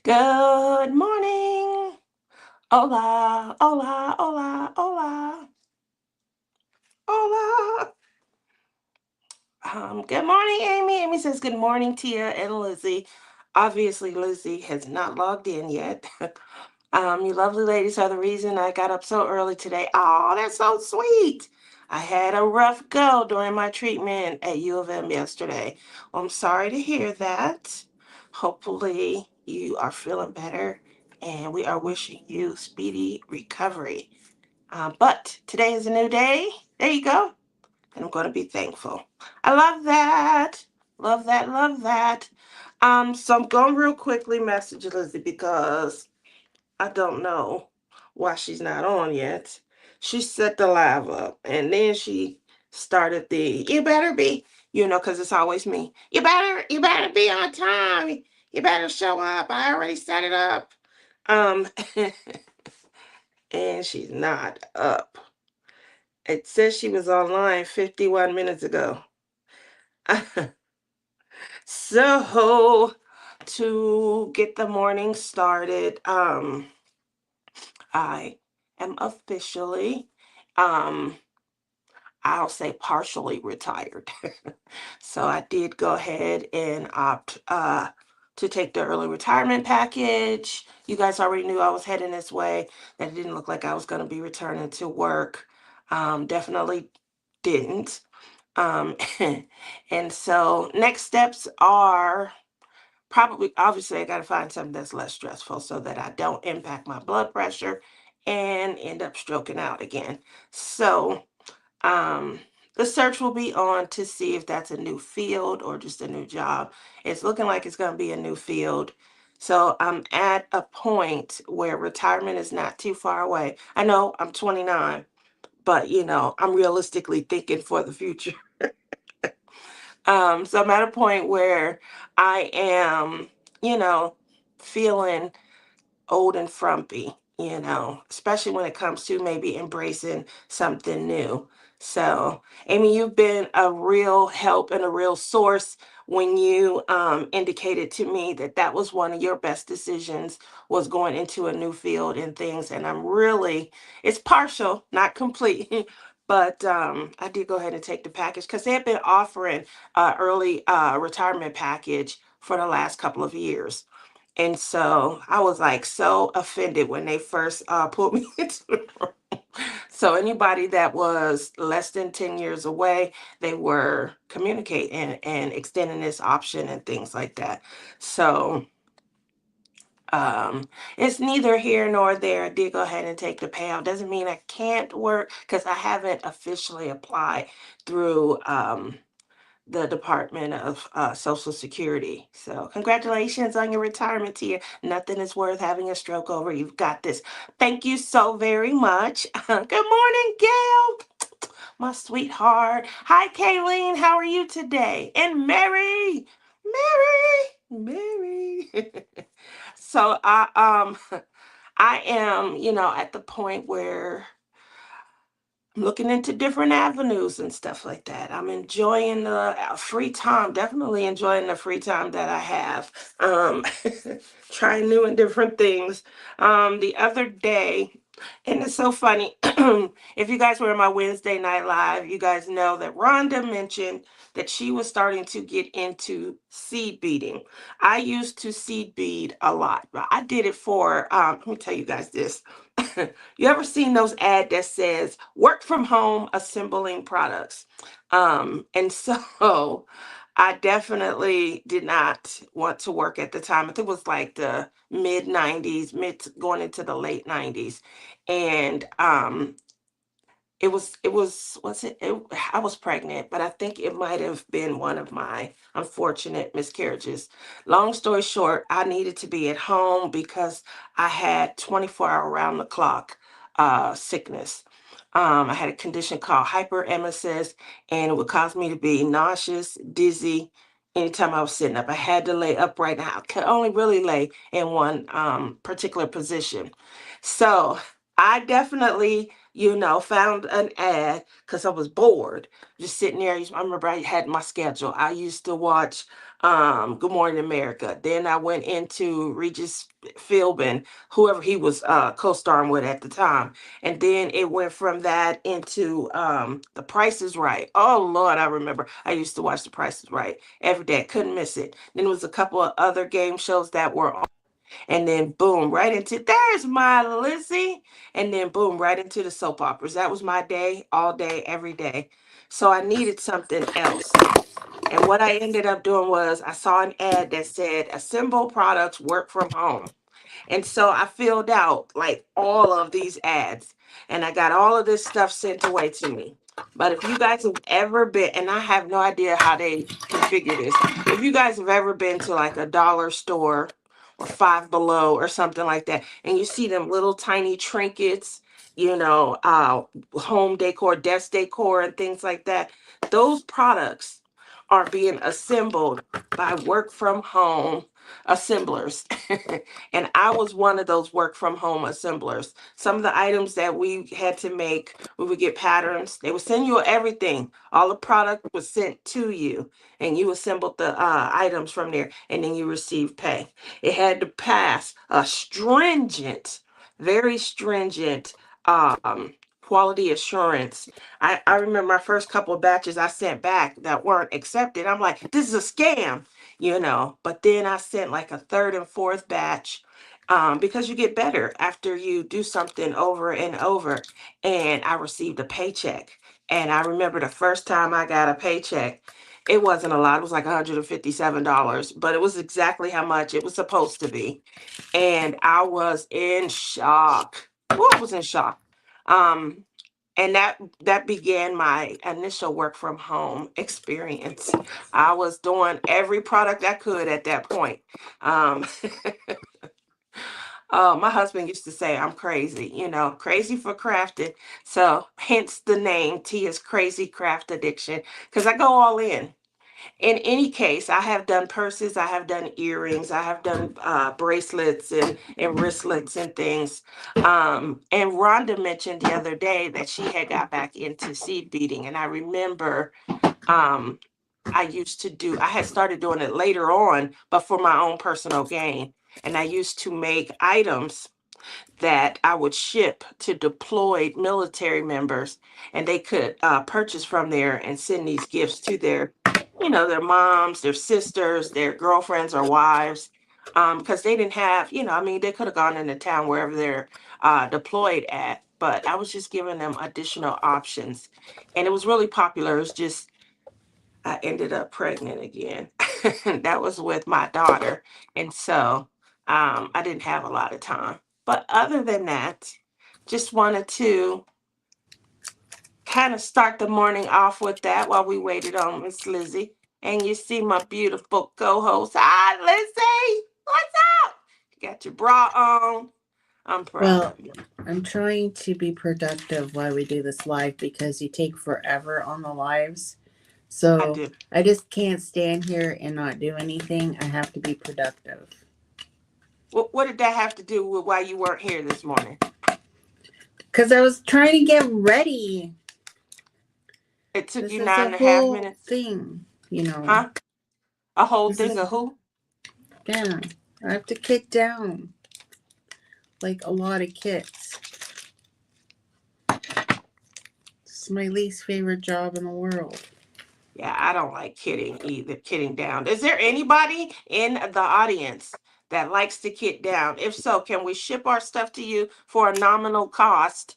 Good morning. Hola, hola, hola, hola, hola. Good morning, Amy. Amy says good morning, Tia and Lizzie. Obviously, Lizzie has not logged in yet. You lovely ladies are the reason I got up so early today. Oh, that's so sweet. I had a rough go during my treatment at U of M yesterday. Well, I'm sorry to hear that. Hopefully, you are feeling better, and we are wishing you speedy recovery. But today is a new day. There you go. And I'm going to be thankful. I love that. Love that. Love that. So I'm going real quickly message Lizzie because I don't know why she's not on yet. She set the live up and then she started the you better be, because it's always me. You better be on time. You better show up. I already set it up. Um and she's not up. It says she was online 51 minutes ago. So to get the morning started, I am officially, um, I'll say partially retired. So I did go ahead and opt to take the early retirement package. You guys already knew I was heading this way. That it didn't look like I was going to be returning to work. Definitely didn't. Um, and so next steps are probably, obviously, I got to find something that's less stressful so that I don't impact my blood pressure and end up stroking out again. So, um, the search will be on to see if that's a new field or just a new job. It's looking like it's going to be a new field. So I'm at a point where retirement is not too far away. I know I'm 29, but I'm realistically thinking for the future. So I'm at a point where I am, you know, feeling old and frumpy, especially when it comes to maybe embracing something new. So, Amy, you've been a real help and a real source when you indicated to me that that was one of your best decisions was going into a new field and things. And it's partial, not complete. But I did go ahead and take the package because they had been offering early retirement package for the last couple of years. And so I was like so offended when they first put me into the room. So anybody that was less than 10 years away, they were communicating and extending this option and things like that. So it's neither here nor there. I did go ahead and take the payout. Doesn't mean I can't work because I haven't officially applied through the Department of Social Security. So, congratulations on your retirement, Tia. Nothing is worth having a stroke over. You've got this. Thank you so very much. Good morning, Gail, my sweetheart. Hi, Kayleen. How are you today? And Mary. So, I am, at the point where I'm looking into different avenues and stuff like that. I'm enjoying the free time, definitely enjoying the free time that I have. Um, trying new and different things. The other day, and it's so funny. If you guys were in my Wednesday night live, you guys know that Rhonda mentioned that she was starting to get into seed beading. I used to seed bead a lot, but I did it for, let me tell you guys this. You ever seen those ad that says work from home assembling products? And so I definitely did not want to work at the time. I think it was like the mid 90s, mid going into the late 90s. And I was pregnant, but I think it might have been one of my unfortunate miscarriages. Long story short, I needed to be at home because I had 24-hour round the clock sickness. I had a condition called hyperemesis, and it would cause me to be nauseous, dizzy anytime I was sitting up. I had to lay upright. I could only really lay in one particular position. So I definitely found an ad because I was bored, just sitting there. I remember I had my schedule. I used to watch Good Morning America. Then I went into Regis Philbin, whoever he was co-starring with at the time. And then it went from that into The Price is Right. Oh Lord, I remember I used to watch The Price is Right every day. Couldn't miss it. Then there was a couple of other game shows that were on. And then boom, right into there's my Lizzie. And then boom, right into the soap operas. That was my day, all day, every day. So I needed something else. And what I ended up doing was I saw an ad that said assemble products, work from home. And so I filled out like all of these ads and I got all of this stuff sent away to me. But if you guys have ever been, and I have no idea how they configure this, if you guys have ever been to like a dollar store or Five Below or something like that, and you see them little tiny trinkets, home decor, desk decor, and things like that, those products are being assembled by work from home assemblers. And I was one of those work from home assemblers. Some of the items that we had to make, we would get patterns. They would send you everything. All the product was sent to you, and you assembled the items from there, and then you received pay. It had to pass a stringent, very stringent quality assurance. I remember my first couple of batches I sent back that weren't accepted. I'm like, this is a scam. But then I sent like a third and fourth batch because you get better after you do something over and over. And I received a paycheck. And I remember the first time I got a paycheck, it wasn't a lot. It was like $157, but it was exactly how much it was supposed to be. And I was in shock. Well, I was in shock. Um, and that began my initial work from home experience. I was doing every product I could at that point. Um, my husband used to say I'm crazy, crazy for crafting. So hence the name Tia's Crazy Craft Addiction, because I go all in any case, I have done purses, I have done earrings, I have done bracelets and wristlets and things. And Rhonda mentioned the other day that she had got back into seed beading. And I remember um, I had started doing it later on, but for my own personal gain. And I used to make items that I would ship to deployed military members, and they could purchase from there and send these gifts to their moms, their sisters, their girlfriends or wives, because they didn't have, they could have gone into town wherever they're deployed at, but I was just giving them additional options, and it was really popular. It was just I ended up pregnant again. That was with my daughter. And so I didn't have a lot of time. But other than that, just wanted to kind of start the morning off with that while we waited on Miss Lizzie. And you see my beautiful co-host. Hi, Lizzie. What's up? You got your bra on. I'm proud Well, of you. I'm trying to be productive while we do this live because you take forever on the lives. I So do. I just can't stand here and not do anything. I have to be productive. What did that have to do with why you weren't here this morning? Because I was trying to get ready. It took This you is nine a and a half whole minutes. thing, Huh? A whole This thing is, of who? yeah, I have to kit down like a lot of kits. It's my least favorite job in the world. Yeah, I don't like kidding either, kidding down. Is there anybody in the audience that likes to kid down? If so, can we ship our stuff to you for a nominal cost?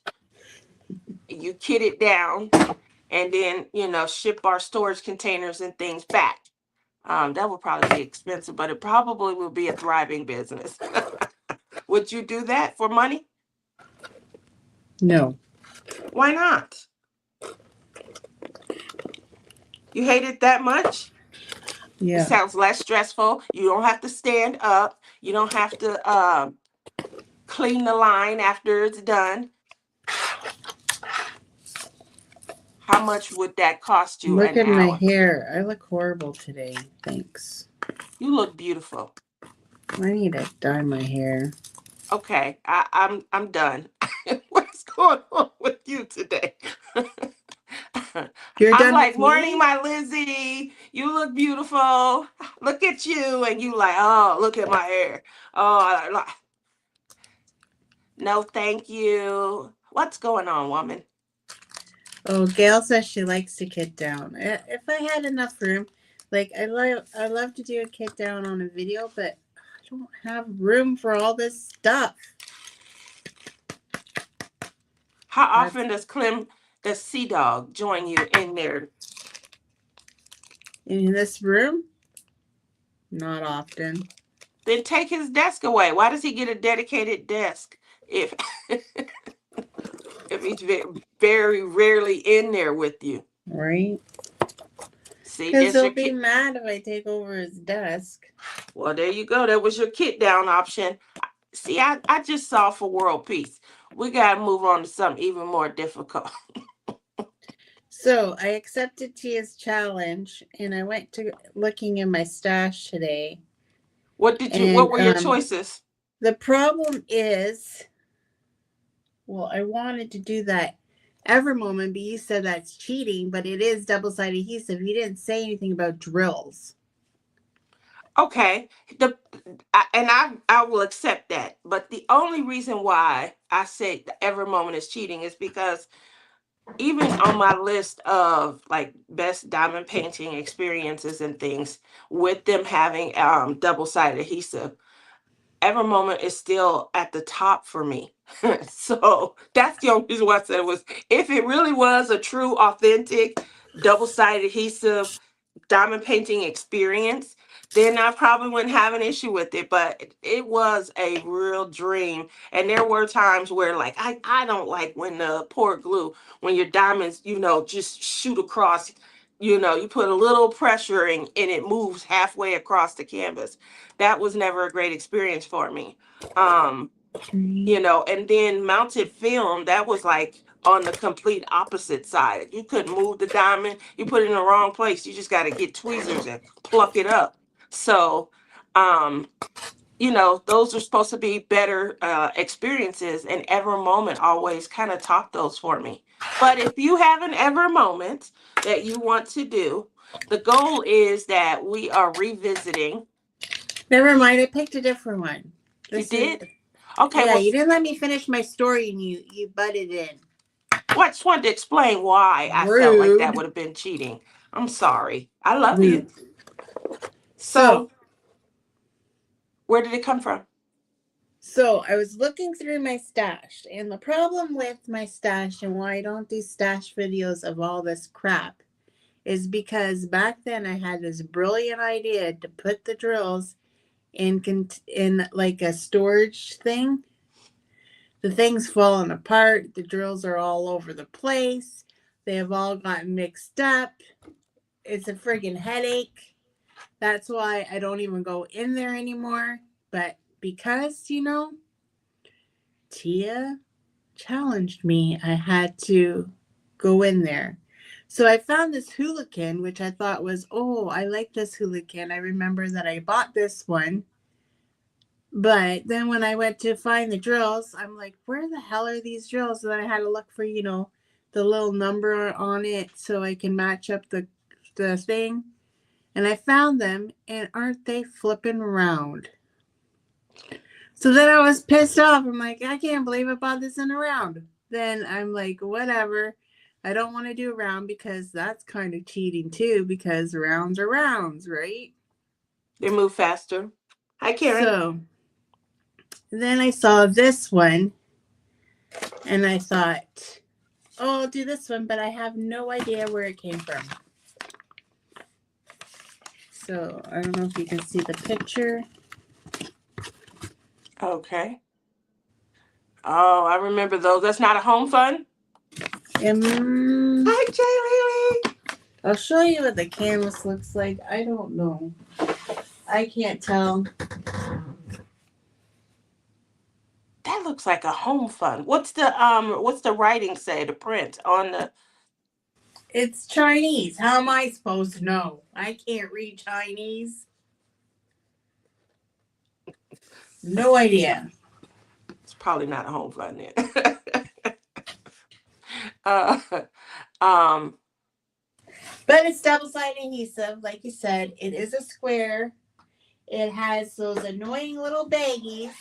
You kid it down and then, ship our storage containers and things back. That would probably be expensive, but it probably will be a thriving business. Would you do that for money? No. Why not? You hate it that much? It Yeah. sounds less stressful. You don't have to stand up. You don't have to clean the line after it's done. How much would that cost you Look an at my hour? hair. I look horrible today. Thanks. You look beautiful. I need to dye my hair. Okay, I'm done. What's going on with you today? You're I'm done like, with morning, me? my Lizzie. You look beautiful. Look at you. And you like, oh, look at my hair. Oh, no, thank you. What's going on, woman? Oh, Gail says she likes to kit down. If I had enough room, like I love to do a kit down on a video, but I don't have room for all this stuff. How That's often does Clem, the Sea Dog, join you in there? in this room. Not often. Then take his desk away. Why does he get a dedicated desk if if he's very rarely in there with you? Right? See, Because there's he'll your be kit. mad if I take over his desk. Well, there you go. That was your kit down option. See, I just saw for world peace. We got to move on to something even more difficult. So I accepted Tia's challenge and I went to looking in my stash today. What And were your choices? the problem is, well, I wanted to do that ever moment, but you said that's cheating, but it is double-sided adhesive. You didn't say anything about drills. Okay, I will accept that. But the only reason why I say every moment is cheating is because even on my list of like best diamond painting experiences and things, with them having double-sided adhesive, every moment is still at the top for me. So that's the only reason why I said it was. If it really was a true, authentic, double-sided adhesive diamond painting experience, then I probably wouldn't have an issue with it. But it was a real dream. And there were times where like I don't like when the pour glue, when your diamonds, just shoot across, you put a little pressure and it moves halfway across the canvas. That was never a great experience for me. Um, and then mounted film, that was like on the complete opposite side. You couldn't move the diamond, you put it in the wrong place, you just got to get tweezers and pluck it up. So um those are supposed to be better experiences, and ever moment always kind of top those for me. But if you have an ever moment that you want to do, the goal is that we are revisiting. Never mind, I picked a different one. You This is, did? Okay, yeah, well, you didn't let me finish my story and you butted in. well, I just wanted to explain why I felt like that Rude. would have been cheating. I'm sorry. I love you. Rude. So, So, where did it come from? so I was looking through my stash, and the problem with my stash and why I don't do stash videos of all this crap is because back then I had this brilliant idea to put the drills in like a storage thing. The thing's falling apart. The drills are all over the place. They have all gotten mixed up. It's a friggin' headache. That's why I don't even go in there anymore. But because, Tia challenged me, I had to go in there. So I found this hooligan, which I thought was, oh, I like this hooligan. I remember that I bought this one. But then when I went to find the drills, I'm like, where the hell are these drills? And I had to look for, the little number on it so I can match up the thing. And I found them, and aren't they flipping round? So then I was pissed off. I'm like, I can't believe I bought this in a round. Then I'm like, whatever. I don't want to do a round because that's kind of cheating too, because rounds are rounds, right? They move faster. Hi, Karen. So then I saw this one and I thought, oh, I'll do this one, but I have no idea where it came from. So I don't know if you can see the picture. Okay. Oh, I remember those. That's not a Homfun? Um, Hi, Jay Lily. I'll show you what the canvas looks like. I don't know. I can't tell. That looks like a Homefun. What's the writing say, the print on the It's Chinese. How am I supposed to know? I can't read Chinese. No idea. It's probably not a Homefun then. uh, um, But it's double-sided adhesive, like you said. It is a square. It has those annoying little baggies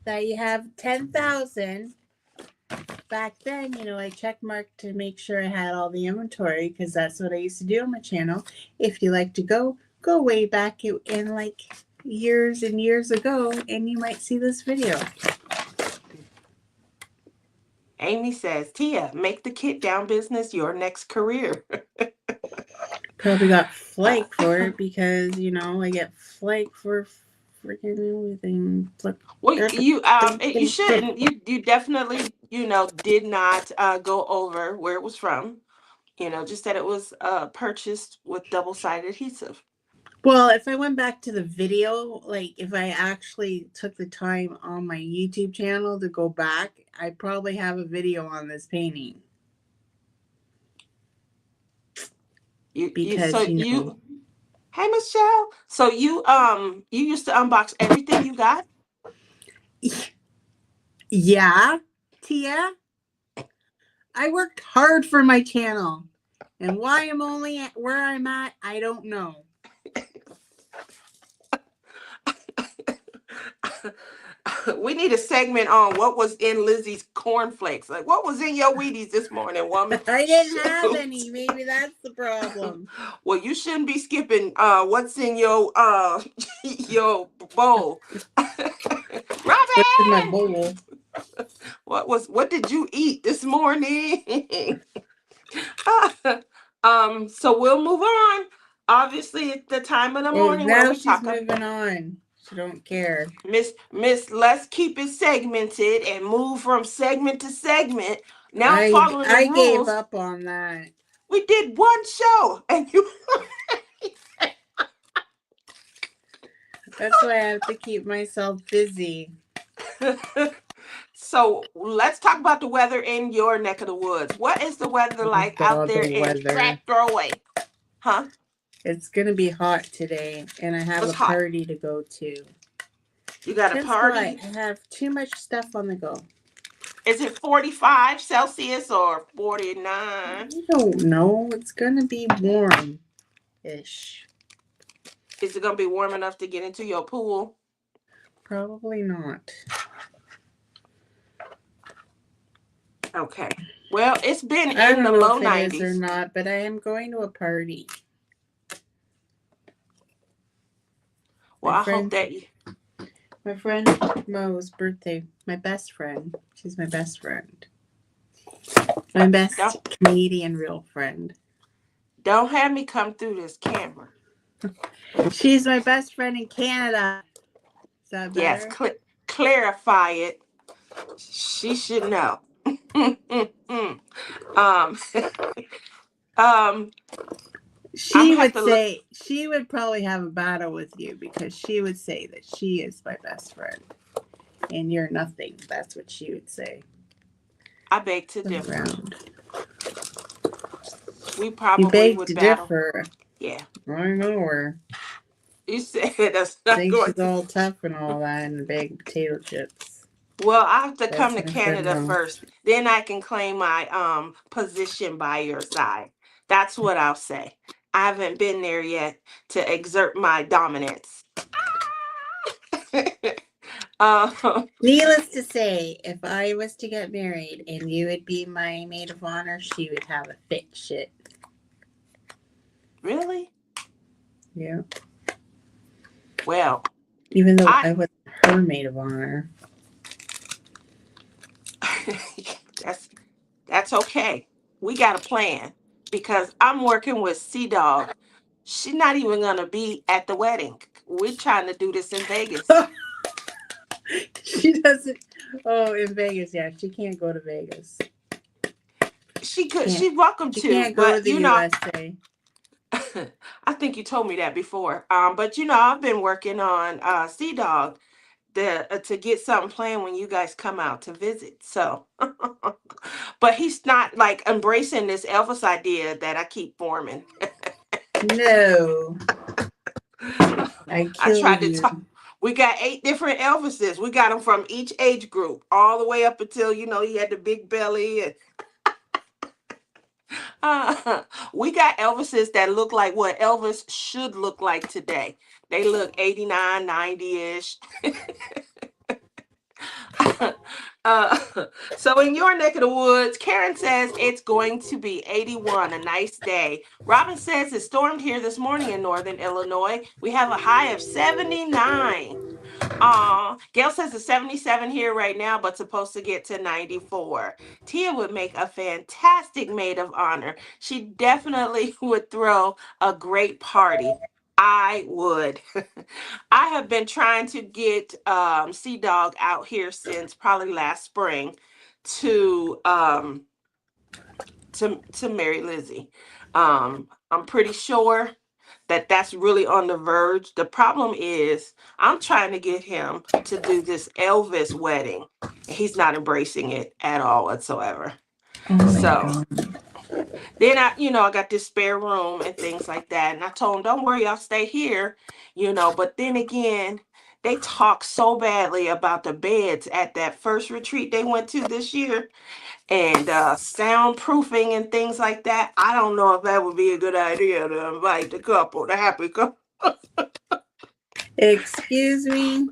that you have 10,000. Back then, I check marked to make sure I had all the inventory because that's what I used to do on my channel. If you like to go way back in like years and years ago, and you might see this video. Amy says, Tia, make the kit down business your next career. Probably got Uh, flake for it because I get flake for freaking everything. well, you shouldn't. You definitely did not go over where it was from. Just that it was purchased with double-sided adhesive. Well, if I went back to the video, like if I actually took the time on my YouTube channel to go back, I probably have a video on this painting You because so you Hey Michelle. So you used to unbox everything you got? yeah, Tia, I worked hard for my channel, and why I'm only at where I'm at, I don't know. We need a segment on what was in Lizzie's cornflakes. Like, what was in your Wheaties this morning, woman? I didn't have Shoot. any. Maybe that's the problem. Well, you shouldn't be skipping what's in your your bowl. What's in my Robin, bowl? what did you eat this morning? So we'll move on. Obviously, it's the time of the Oh, morning where now we she's talk. moving on. She don't care. Miss, let's keep it segmented and move from segment to segment. Now I following the I gave rules. up on that. We did one show and you That's why I have to keep myself busy. So let's talk about the weather in your neck of the woods. What is the weather Oh like out God, there the in weather. Track Throwaway? Huh? It's gonna be hot today, and I have What's a hot? party to go to. You got a Guess what? I party? have too much stuff on the go. Is it 45 Celsius or I 49? don't know. It's gonna be warm-ish. Is it gonna be warm enough to get into your pool? Probably not. Okay. Well, it's been I in the don't know low if it is or 90s. not, but I am going to a party. Well, My I hope friend, that you. my friend Mo's birthday. My best friend. She's my best friend. My best Don't, Canadian real friend. don't have me come through this camera. She's my best friend in Canada. Is that Yes, better? clarify it. She should know. um, um, I'm She gonna have would to look. say she would probably have a battle with you because she would say that she is my best friend and you're nothing. That's what she would say. I beg to differ. Around. We You probably beg would to battle. differ. Yeah, I know her. you said that's not Think going she's to. all tough and all that and big potato chips. Well, I have to come That's to my friend Canada Mo. first. Then I can claim my position by your side. That's what I'll say. I haven't been there yet to exert my dominance. um, Needless to say, if I was to get married and you would be my maid of honor, she would have a fit shit. really? Yeah. Well, Even though I I was her maid of honor. that's that's okay. We got a plan because I'm working with Sea Dog. She's not even gonna be at the wedding. We're trying to do this in Vegas. She doesn't. Oh, in Vegas, yeah, she can't go to Vegas. She could. Can't. She's welcome She to, can't go to but the USA. I think you told me that before. But I've been working on Sea Dog to get something planned when you guys come out to visit. So, but he's not like embracing this Elvis idea that I keep forming. No, I I kill tried to you. talk. We got 8 different Elvises. We got them from each age group, all the way up until he had the big belly. Uh, we got Elvises that look like what Elvis should look like today. They look 89, 90-ish. uh, so in your neck of the woods, Karen says it's going to be 81, a nice day. Robin says it stormed here this morning in northern Illinois. We have a high of 79. Gail says it's 77 here right now, but supposed to get to 94. Tia would make a fantastic maid of honor. She definitely would throw a great party. I would. I have been trying to get Sea Dog out here since probably last spring to to marry Lizzie. I'm pretty sure that that's really on the verge. The problem is I'm trying to get him to do this Elvis wedding, and he's not embracing it at all whatsoever. Oh my So god. then I got this spare room and things like that, and I told him, "Don't worry, I'll stay here," But then again, they talk so badly about the beds at that first retreat they went to this year, and soundproofing and things like that. I don't know if that would be a good idea to invite the couple, the happy couple. Excuse me?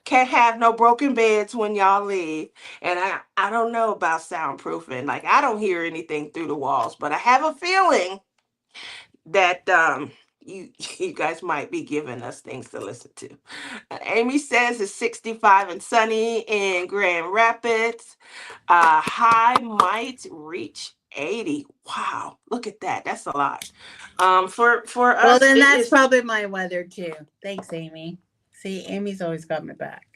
Can't have no broken beds when y'all leave. And I don't know about soundproofing. Like I don't hear anything through the walls, but I have a feeling that you guys might be giving us things to listen to. Amy says it's 65 and sunny in Grand Rapids. High might reach 80. Wow, look at that. That's a lot. For Well, us, then it that's is. probably my weather too. Thanks, Amy. See, Amy's always got my back.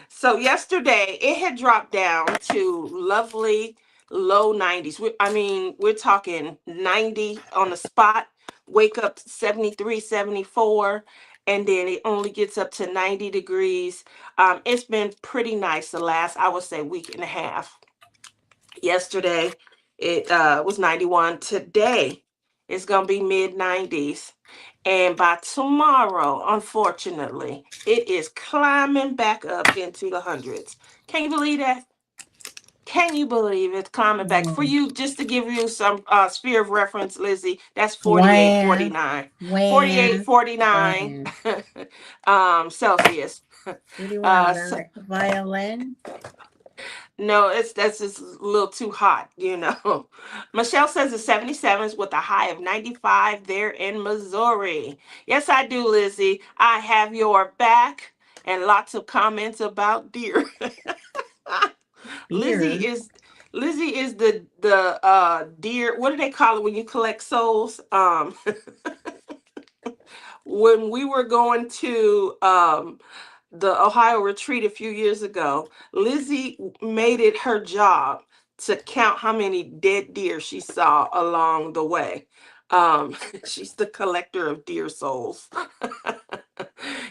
So yesterday it had dropped down to lovely low 90s. I mean, we're talking 90 on the spot, wake up to 73, 74, and then it only gets up to 90 degrees. It's been pretty nice the last, I would say, week and a half. Yesterday it was 91. Today it's going to be mid 90s. And by tomorrow, unfortunately, it is climbing back up into the hundreds. Can you believe that? Can you believe it's climbing back? For Oh. you, just to give you some sphere of reference, Lizzie, that's 48, Wah, 49. 48, wah, 49 wah. Celsius. What do you want, Uh, a violin? No, that's just a little too hot. Michelle says it's 77s with a high of 95 there in Missouri. Yes, I do, Lizzie. I have your back and lots of comments about deer. Lizzie Beer? is Lizzie is the deer. What do they call it when you collect souls? When we were going to the Ohio retreat a few years ago, Lizzie made it her job to count how many dead deer she saw along the way. She's the collector of deer souls.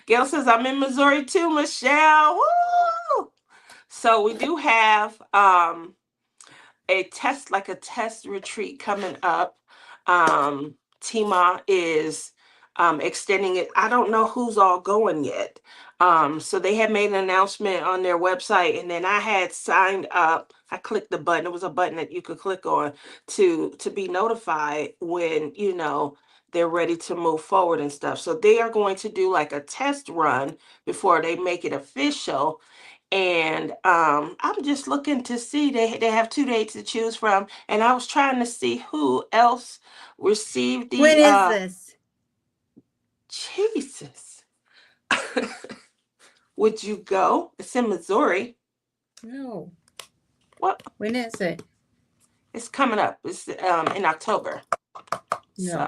Gail says, I'm in Missouri too, Michelle. Woo! So we do have a test retreat coming up. Tima is extending it. I don't know who's all going yet. So they had made an announcement on their website, and then I had signed up. I clicked the button. It was a button that you could click on to be notified when they're ready to move forward and stuff. So they are going to do like a test run before they make it official, and I'm just looking to see they have 2 dates to choose from, and I was trying to see who else received When the is this? Jesus. Would you go? It's in Missouri. No. What? When is it? It's coming up. It's in October. No. So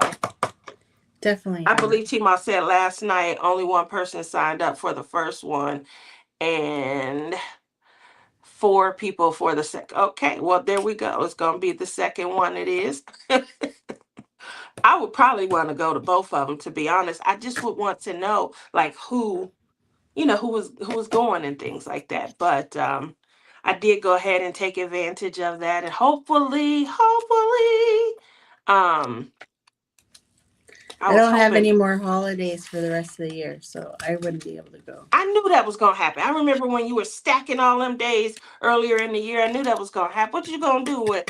Definitely I not. believe T-Ma said last night only one person signed up for the first one, and four people for the second. Okay, well there we go. It's gonna be the second one. It is. I would probably want to go to both of them, to be honest. I just would want to know like who was going and things like that. But I did go ahead and take advantage of that, and hopefully, um I I was don't have any hoping. more holidays for the rest of the year, so I wouldn't be able to go. I knew that was gonna happen. I remember when you were stacking all them days earlier in the year. I knew that was gonna happen. What you gonna do with,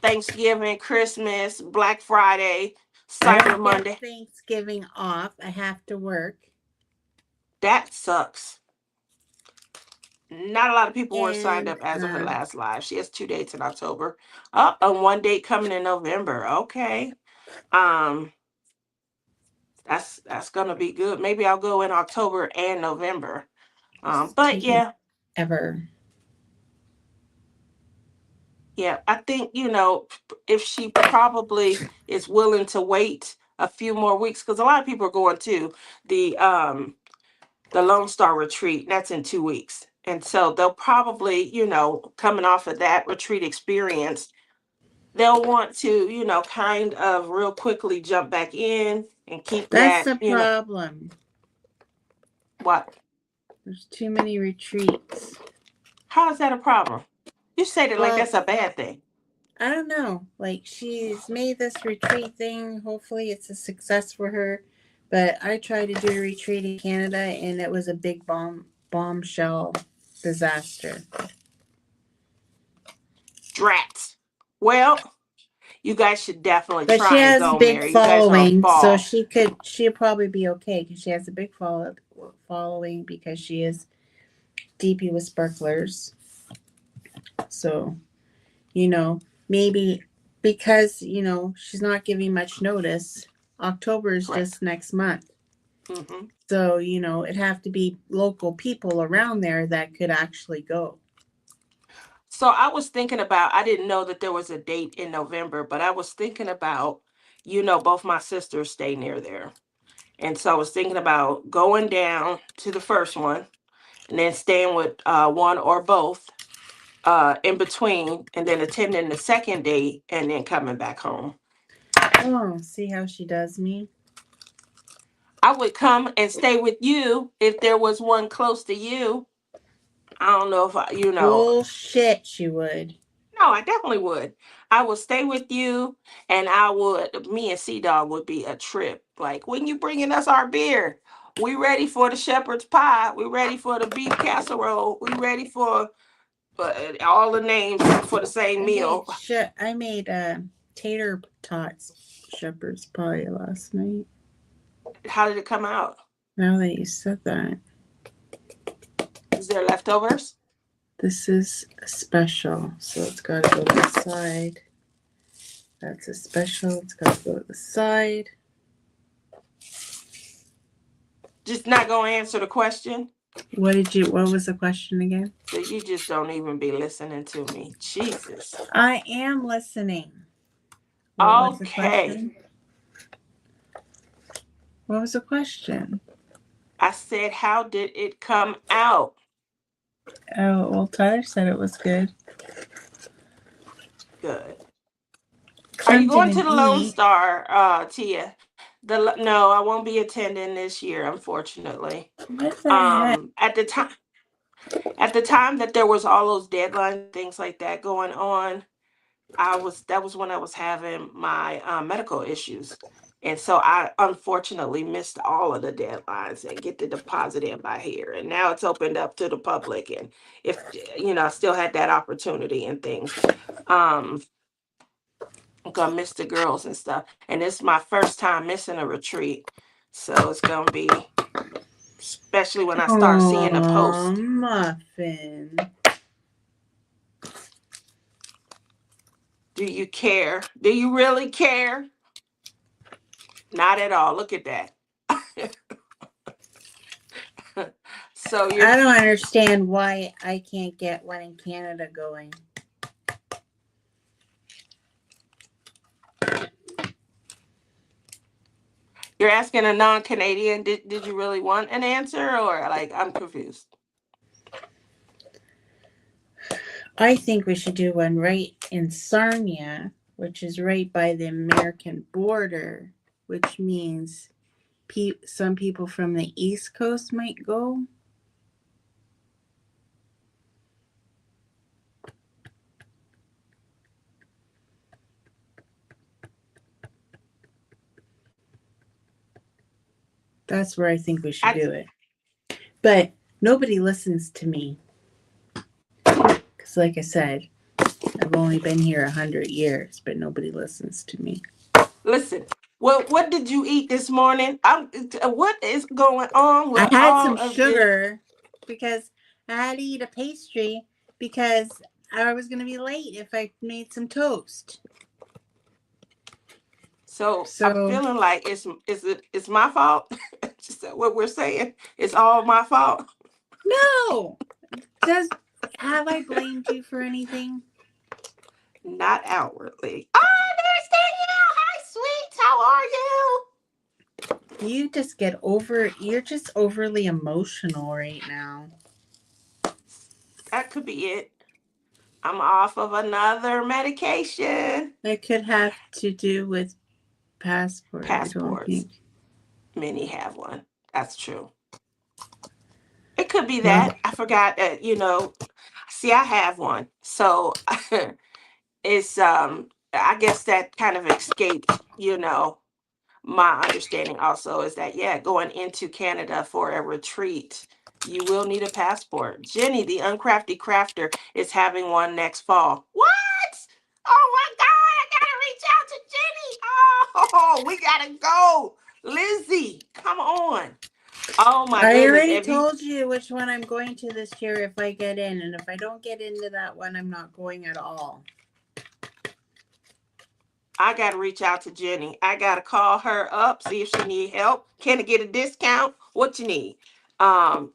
Thanksgiving, Christmas, Black Friday, I Cyber don't get Monday? Thanksgiving off. I have to work. That sucks. Not a lot of people were signed And up as of her last live. She has 2 dates in October. Oh, and one date coming in November. Okay. Um, that's gonna be good. Maybe I'll go in October and November. it's But taking yeah, ever. yeah, I think, if she probably is willing to wait a few more weeks, because a lot of people are going to the Lone Star retreat. That's in 2 weeks. And so they'll probably, coming off of that retreat experience, they'll want to, kind of real quickly jump back in and keep That's that, the problem. what? There's too many retreats. How is that a problem? You said it like Well, that's a bad thing. I don't know. Like she's made this retreat thing. Hopefully, it's a success for her. But I tried to do a retreat in Canada, and it was a big bombshell disaster. Drats. Well, you guys should definitely But she try and has go, big Mary. You guys are a following, so ball. she'll probably be okay because she has a big following because she is DP with sparklers. So maybe because she's not giving much notice. October is Correct. just next month. Hmm. So, it'd have to be local people around there that could actually go. So I was thinking about, I didn't know that there was a date in November, but I was thinking about, both my sisters stay near there. And so I was thinking about going down to the first one and then staying with one or both in between, and then attending the second date and then coming back home. Oh, see how she does me? I would come and stay with you if there was one close to you. I don't know if Bullshit, she would. no, I definitely would. I would stay with you, and me and Sea Dog would be a trip. Like, when you bringing us our beer? We ready for the shepherd's pie. We ready for the beef casserole. We ready for all the names for the same meal. I made tater tots shepherd's pie last night. How did it come out? Now that you said that, Is there leftovers? this is a special, so it's got to go to the side. That's a special. It's got to go to the side. Just not gonna answer the question. What was the question again? So you just don't even be listening to me. Jesus. I am listening. What was the Okay. question? What was the question? I said, how did it come out? Oh, well, Tyler said it was good. Good. Are you Some going to didn't the Lone eat. Star, Tia? No, I won't be attending this year, unfortunately. What the heck? At the time that there was all those deadlines, things like that going on, that was when I was having my medical issues. And so I unfortunately missed all of the deadlines and get the deposit in by here. And now it's opened up to the public. And if, I still had that opportunity and things. Um, I'm gonna miss the girls and stuff. And it's my first time missing a retreat. So it's gonna be, especially when I start seeing a Oh, post. muffin. Do you care? Do you really care? Not at all. Look at that. So I don't understand why I can't get one in Canada going. you're asking a non-Canadian, did you really want an answer, or like, I'm confused. I think we should do one right in Sarnia, which is right by the American border, which means some people from the East Coast might go. That's where I think we should I do it. But nobody listens to me. Because, like I said, I've only been here 100 years, but nobody listens to me. listen. What did you eat this morning? What is going on I with had all some of this? sugar because I had to eat a pastry because I was going to be late if I made some toast. So I'm So, feeling like it's my fault. Just what we're saying. It's all my fault. no! Does have I blamed you for anything? Not outwardly. Oh, there's Danielle. Hi, sweet. How are you? You just get over, you're just overly emotional right now. That could be it. I'm off of another medication. It could have to do with passport, I don't Passports. think. Many have one. That's true. It could be Well, that. I forgot that, see, I have one. So it's I guess that kind of escaped, my understanding also is that, yeah, going into Canada for a retreat, you will need a passport. Jenny, the uncrafty crafter, is having one next fall. What? Oh my God, I gotta reach out to Jenny. Oh, we gotta go. Lizzie, come on. Oh my I goodness. already If you told you which one I'm going to this year if I get in, and if I don't get into that one, I'm not going at all. I gotta reach out to Jenny. I gotta call her up, see if she need help. Can I get a discount? What you need?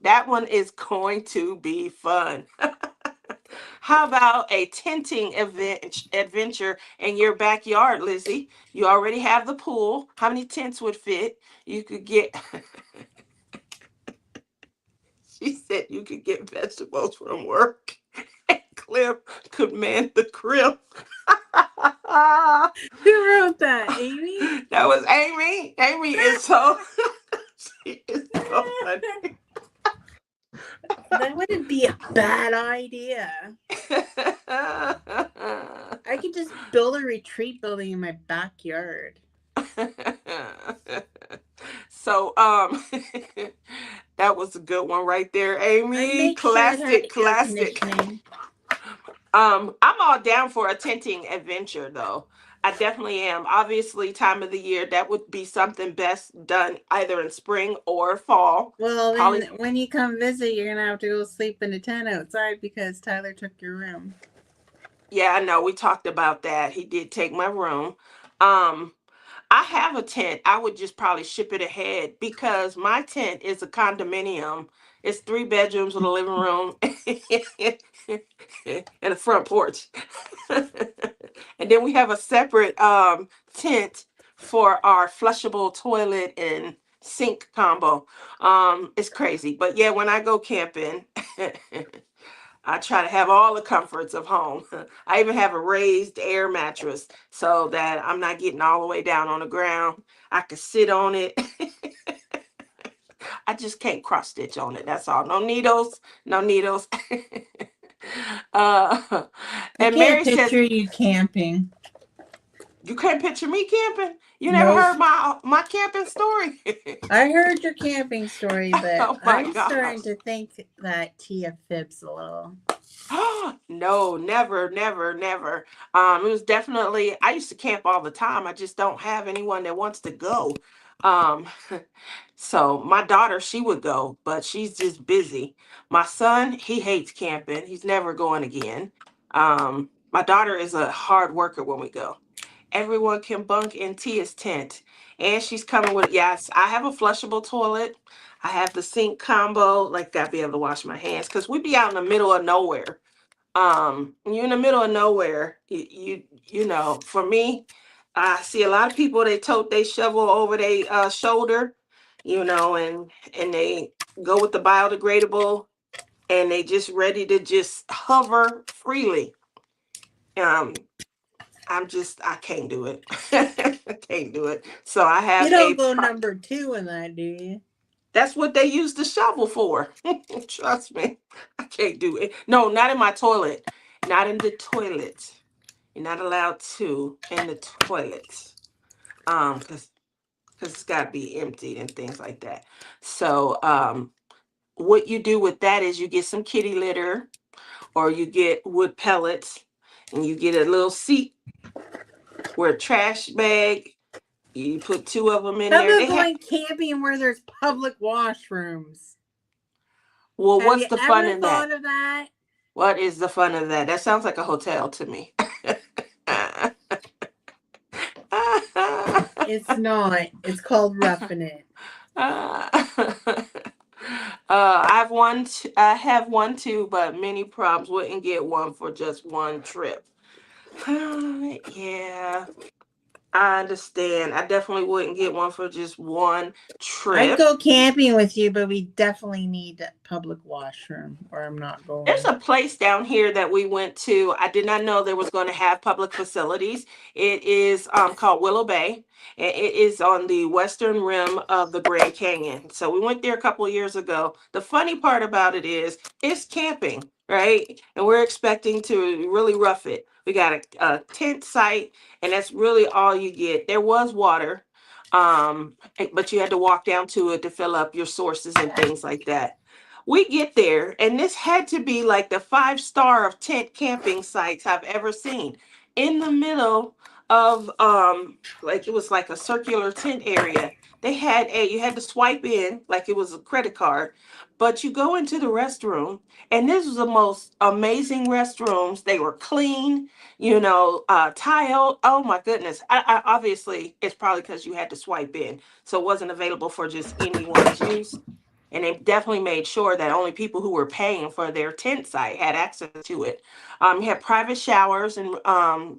That one is going to be fun. How about a tenting adventure in your backyard, Lizzie? You already have the pool. How many tents would fit? You could get. She said you could get vegetables from work. And Cliff could man the grill. Who wrote that, Amy? That was Amy. Amy is so she is so funny. That wouldn't be a bad idea. I could just build a retreat building in my backyard. So that was a good one right there, I'd Amy. make sure it had Classic, air classic. conditioning. I'm all down for a tenting adventure though. I definitely am. Obviously, time of the year that would be something best done either in spring or fall. Well, then Probably, when you come visit, you're gonna have to go sleep in a tent outside because Tyler took your room. yeah, I know. We talked about that. He did take my room. Um, I have a tent. I would just probably ship it ahead because my tent is a condominium. It's 3 bedrooms with a living room and a front porch. And then we have a separate tent for our flushable toilet and sink combo. It's crazy. But yeah, when I go camping, I try to have all the comforts of home. I even have a raised air mattress so that I'm not getting all the way down on the ground. I can sit on it. I just can't cross stitch on it. That's all. No needles. No needles. uh, I and can't Mary says, picture you camping. "You can't picture me camping. You never Nope. heard my camping story." I heard your camping story, but Oh my I'm gosh. starting to think that Tia fibs a little. No, never, never, never. It was definitely, I used to camp all the time. I just don't have anyone that wants to go. Um, so my daughter, she would go, but she's just busy. My son, he hates camping. He's never going again. My daughter is a hard worker when we go. Everyone can bunk in Tia's tent. And she's coming with, yes, I have a flushable toilet. I have the sink combo, like gotta be able to wash my hands because we be out in the middle of nowhere. You're in the middle of nowhere. For me, I see a lot of people they tote they shovel over their shoulder, and they go with the biodegradable and they just ready to just hover freely. Um, I can't do it. I can't do it. So I You have don't go number two in that, do you? that's what they use the shovel for. Trust me. I can't do it. No, not in my toilet. Not in the toilet. You're not allowed to in the toilet. Because because it's got to be emptied and things like that. So what you do with that is you get some kitty litter or you get wood pellets and you get a little seat where a trash bag. You put two of them in How there. about They have. going camping where there's public washrooms? Well, Have what's you the fun ever in that? thought of that? What is the fun of that? That sounds like a hotel to me. It's not. It's called roughing it. I have one too, but many proms wouldn't get one for just one trip. Yeah, I understand. I definitely wouldn't get one for just one I'd trip. go camping with you, but we definitely need a public washroom or I'm not There's going. a place down here that we went to. I did not know there was going to have public facilities. It is called Willow Bay, and it is on the western rim of the Grand Canyon. So we went there a couple of years ago. The funny part about it is it's camping, right? And we're expecting to really rough it. We got a tent site, and that's really all you get. There was water, but you had to walk down to it to fill up your sources and things like that. We get there, and this had to be like the 5-star of tent camping sites I've ever seen. In the middle of like it was like a circular tent area. They had a you had to swipe in like it was a credit card, but you go into the restroom, and this was the most amazing restrooms. They were clean, tiled. Oh my goodness. I obviously it's probably because you had to swipe in, so it wasn't available for just anyone's use, and they definitely made sure that only people who were paying for their tent site had access to it. You had private showers and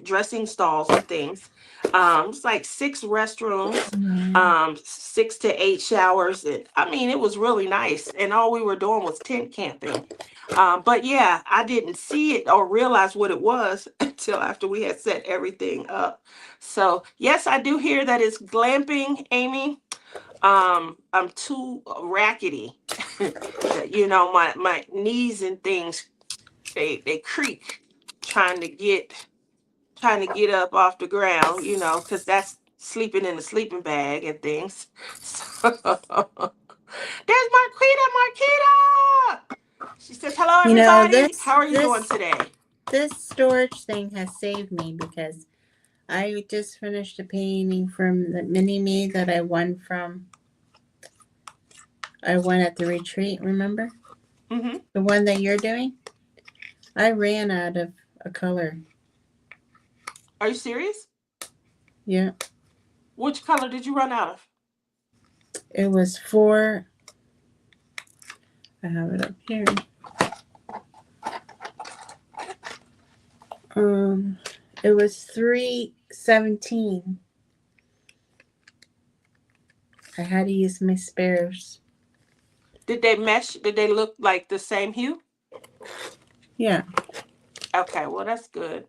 dressing stalls and things. It's like 6 restrooms, No. 6 to 8 showers. I mean, it was really nice, and all we were doing was tent camping. But yeah, I didn't see it or realize what it was until after we had set everything up. So yes, I do hear that it's glamping, Amy. I'm too rackety. My knees and things, they creak trying to get trying to get up off the ground, because that's sleeping in the sleeping bag and things. So there's Marquita. She says, "Hello, You know, everybody. this How are you doing this today?" this storage thing has saved me because I just finished a painting from the mini me that I won at the retreat, remember? Hmm. The one that you're doing? I ran out of a color. Are you serious? Yeah. Which color did you run out of? It was four. I have it up here. Um it was 317. I had to use my spares. Did they mesh? Did they look like the same hue? Yeah. Okay, well that's good.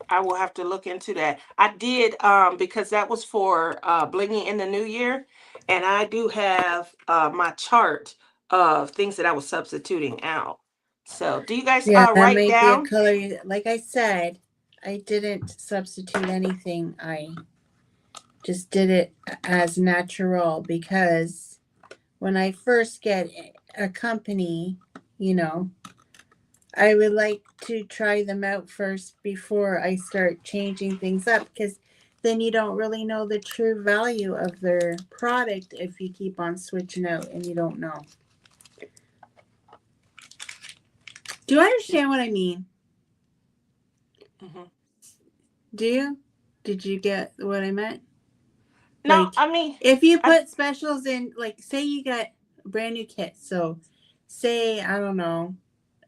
I will have to look into that. I did because that was for blinging in the new year, and I do have my chart of things that I was substituting out. So, do you guys Yeah, that write might be a down? color. Like I said, I didn't substitute anything. I just did it as natural because when I first get a company, you know, I would like to try them out first before I start changing things up because then you don't really know the true value of their product if you keep on switching out and you don't know. Do you understand what I mean? Mhm. Do you? Did you get what I meant? No, Like, I mean, if you I put specials in, like, say you got a brand new kit. So, say, I don't know,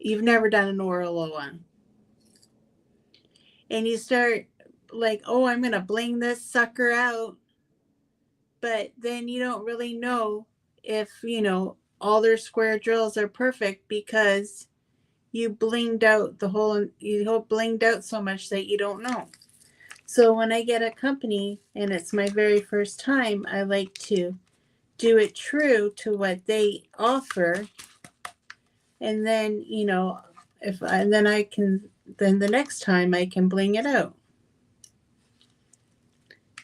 you've never done an Orlo one. And you start, like, oh, I'm going to bling this sucker out. But then you don't really know if, all their square drills are perfect because you blinged out blinged out so much that you don't know. So, when I get a company and it's my very first time, I like to do it true to what they offer, and then if and then I can then the next time I can bling it out.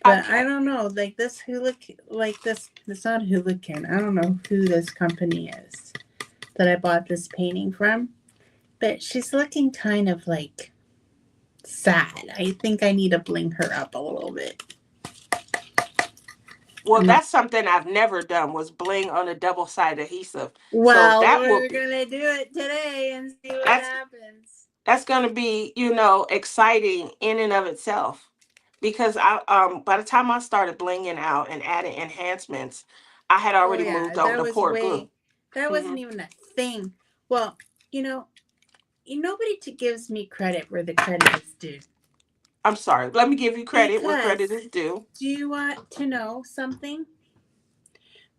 But I Okay. don't know, like this hula, like this. It's not hooligan. I don't know who this company is that I bought this painting from. But she's looking kind of like sad. I think I need to bling her up a little bit. Well, I'm not. that's something I've never done was bling on a double side adhesive. So Well, that will we're be gonna do it today and see what that's happens. that's going to be, exciting in and of itself. Because I by the time I started blinging out and adding enhancements, I had Oh already yeah, moved over that to was port glue. way. That Hmm. wasn't even a thing. Well, you know, nobody gives me credit where the credit is due. I'm sorry. Let me give you credit where credit Because is due. do you want to know something?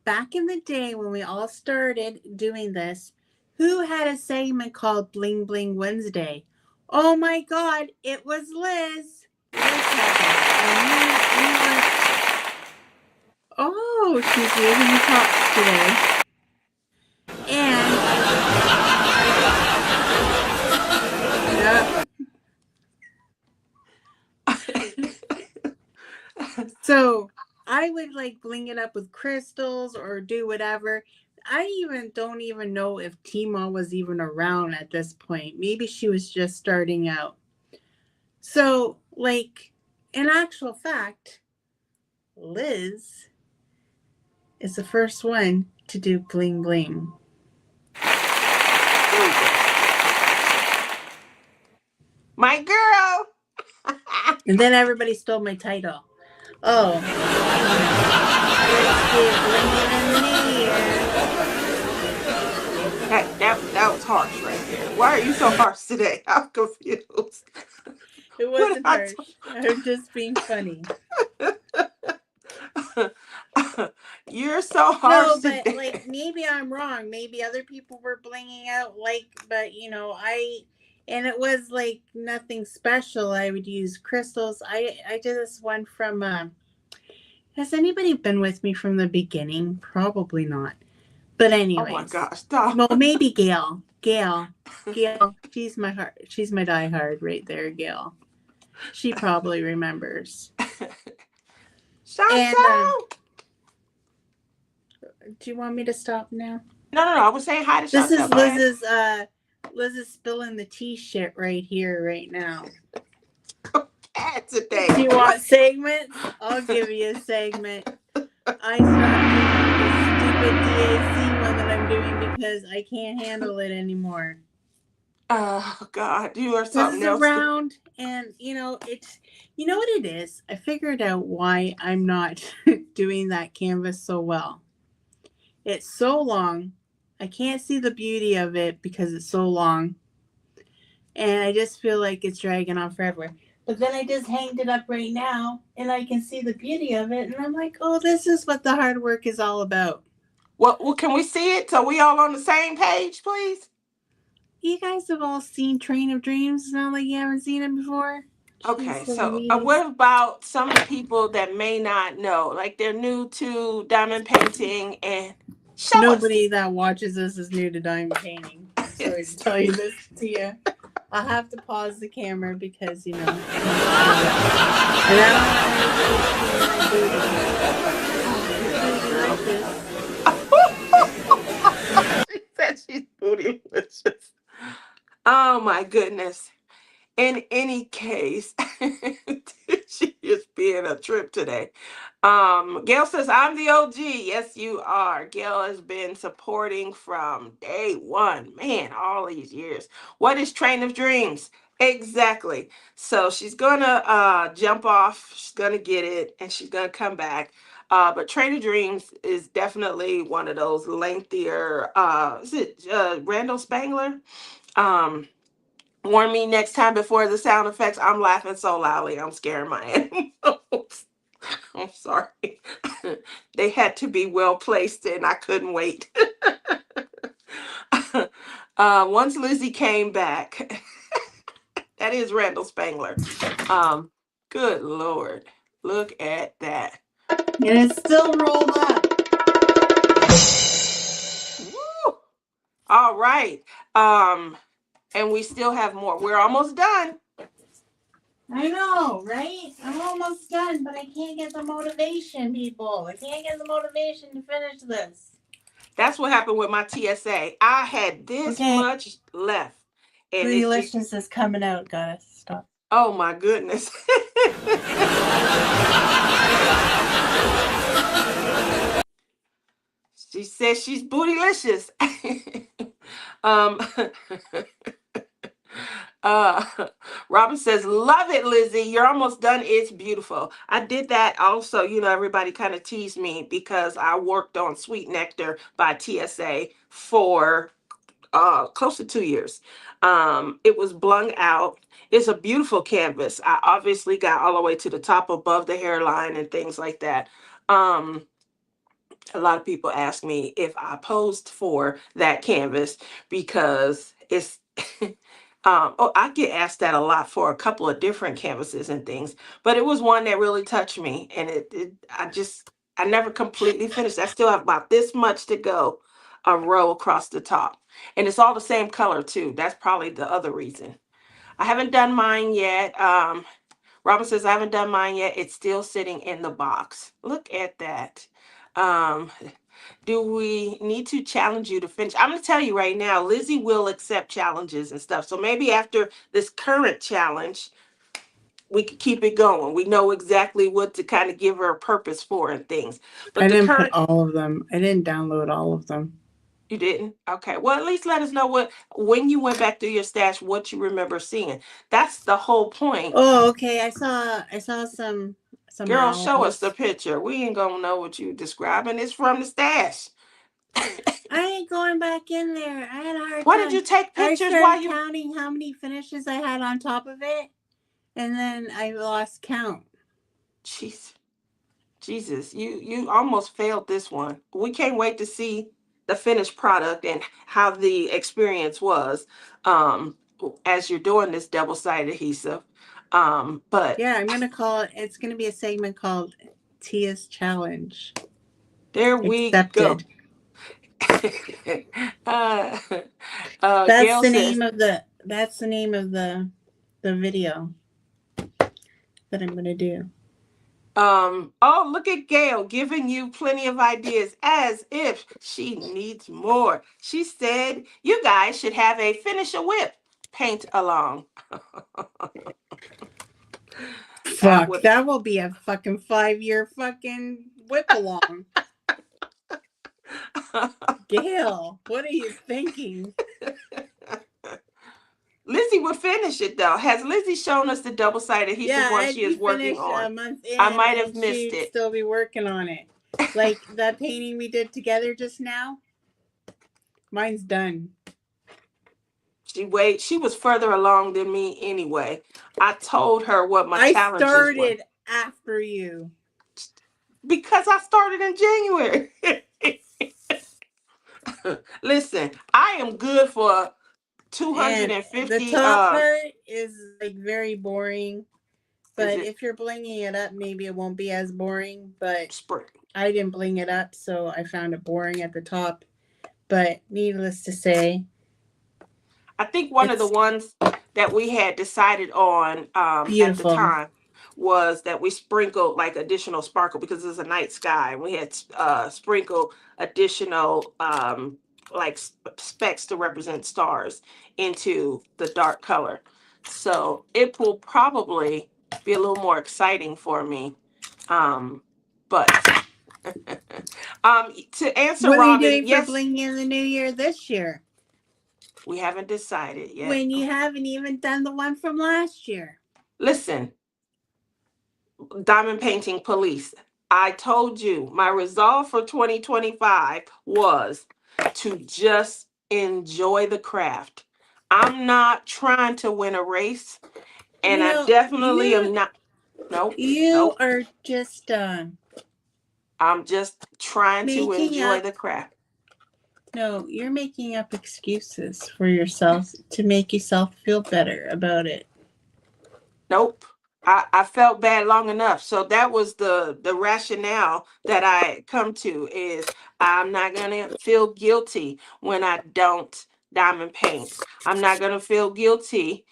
Back in the day when we all started doing this, who had a segment called Bling Bling Wednesday? Oh my God, it was Liz. Liz had that, and we were. Oh, she's waving the tops today, and yeah. So I would like bling it up with crystals or do whatever. I even don't even know if Tima was even around at this point. Maybe she was just starting out. So, like, in actual fact, Liz is the first one to do bling bling. Very good. My girl. And then everybody stole my title. Oh, let's get blinging in the new year. That was harsh right there. Why are you so harsh today? I'm confused. It What wasn't I harsh. I'm just being funny. You're so harsh No, but like today. maybe I'm wrong. Maybe other people were blinging out like, but and it was like nothing special. I would use crystals. I did this one from. Has anybody been with me from the beginning? Probably not. But Oh my anyways, gosh, stop. well maybe Gail. Gail. She's my heart. She's my diehard right there, Gail. She probably remembers. And Chantel. do you want me to stop now? No, no, no. I was saying hi to This Chantel. is Go ahead. Liz's spilling the tea shit right here, right now. Cat Do today. you What? want segments? I'll give you a segment. I stopped doing the stupid DAC one that I'm doing because I can't handle it anymore. Oh God, you are This something is else. around, and it's what it is. I figured out why I'm not doing that canvas so well. It's so long. I can't see the beauty of it because it's so long, and I just feel like it's dragging on forever. But then I just hanged it up right now, and I can see the beauty of it, and I'm like, oh, this is what the hard work is all about. Well, can we see it so we all on the same page, please? You guys have all seen Train of Dreams. It's not like you haven't seen it before. Okay, Jeez so Louise. what about some of the people that may not know, like they're new to diamond painting, and show us. Nobody that watches this is new to diamond painting. I'm sorry to tell you this, Tia. I'll have to pause the camera because, I have to do that. And I don't want anybody seeing my booty. Oh, You're how a do you girl. like this? She said she's bootylicious. Oh my goodness. In any case, she is being a trip today. Gail says, I'm the OG. Yes, you are. Gail has been supporting from day one. Man, all these years. What is Train of Dreams? Exactly. So she's gonna jump off, she's gonna get it, and she's gonna come back. But Train of Dreams is definitely one of those lengthier is it Randall Spangler? Um Warn me next time before the sound effects. I'm laughing so loudly, I'm scaring my animals. I'm sorry. They had to be well placed and I couldn't wait. Once Lizzie came back, that is Randall Spangler. Um, Good Lord. Look at that. And it's still rolled up. Woo! All right. And we still have more. We're almost done. I know, right? I'm almost done, but I can't get the motivation, people. I can't get the motivation to finish this. That's what happened with my TSA. I had this Okay. much left, and it just, Bootylicious is coming out. Gotta stop. oh my goodness. She says she's bootylicious. um, uh, Robin says, love it, Lizzie. You're almost done. It's beautiful. I did that also. You know, everybody kind of teased me because I worked on Sweet Nectar by TSA for close to 2 years. It was blung out. It's a beautiful canvas. I obviously got all the way to the top above the hairline and things like that. Um, a lot of people ask me if I posed for that canvas because it's oh, I get asked that a lot for a couple of different canvases and things, but it was one that really touched me, and I never completely finished. I still have about this much to go, a row across the top, and it's all the same color too. That's probably the other reason. I haven't done mine yet. Robin says, I haven't done mine yet. It's still sitting in the box. Look at that. Um, do we need to challenge you to finish? I'm going to tell you right now, Lizzie will accept challenges and stuff. So maybe after this current challenge, we could keep it going. We know exactly what to kind of give her a purpose for and things. I But the didn't put current, all of them. I didn't download all of them. you didn't? Okay. Well, at least let us know when you went back through your stash, what you remember seeing. That's the whole point. Oh, okay. I saw some Girl, show us the owls. picture. We ain't gonna know what you describing. It's from the stash. I ain't going back in there. I had a hard Why did time. you take I pictures while started you? counting how many finishes I had on top of it, and then I lost count. Jeez, Jesus, you almost failed this one. We can't wait to see the finished product and how the experience was um, as you're doing this double-sided adhesive. But Yeah, I'm gonna call it. It's gonna be a segment called Tia's Challenge. there we go. Accepted. uh, That's Gail the name says, of the. That's the name of the video that I'm gonna do. oh, look at Gail giving you plenty of ideas as if she needs more. She said, you guys should have a finish a whip paint along. That Fuck, would. that will be a fucking 5 year fucking whip along. Gail, what are you thinking? Lizzie would finish it though. Has Lizzie shown us the double sided adhesive Yeah, one I'd she be is working finished on? a month I in might have and missed she'd it. still be working on it. Like that painting we did together just now, mine's done. She was further along than me anyway. I told her what my I challenges were started after you. because I started in January. Listen, I am good for And the 250 top part is like very boring. is But it if you're blinging it up, maybe it won't be as boring. But spring? I didn't bling it up, so I found it boring at the top. But needless to say, I think one of the it's ones that we had decided on at the beautiful. time was that we sprinkled like additional sparkle because it's a night sky. We had sprinkled additional like specks to represent stars into the dark color. So it will probably be a little more exciting for me. But to answer What are you Robin, doing for yes, blinging in the new year this year? we haven't decided yet. When you haven't even done the one from last year. Listen, diamond painting police. I told you my resolve for 2025 was to just enjoy the craft. I'm not trying to win a race, and You I know, definitely you am not. Nope, you nope. are just I'm just trying to making enjoy up. the craft. No, you're making up excuses for yourself to make yourself feel better about it. Nope. I felt bad long enough. So that was the rationale that I come to is I'm not gonna feel guilty when I don't diamond paint. I'm not gonna feel guilty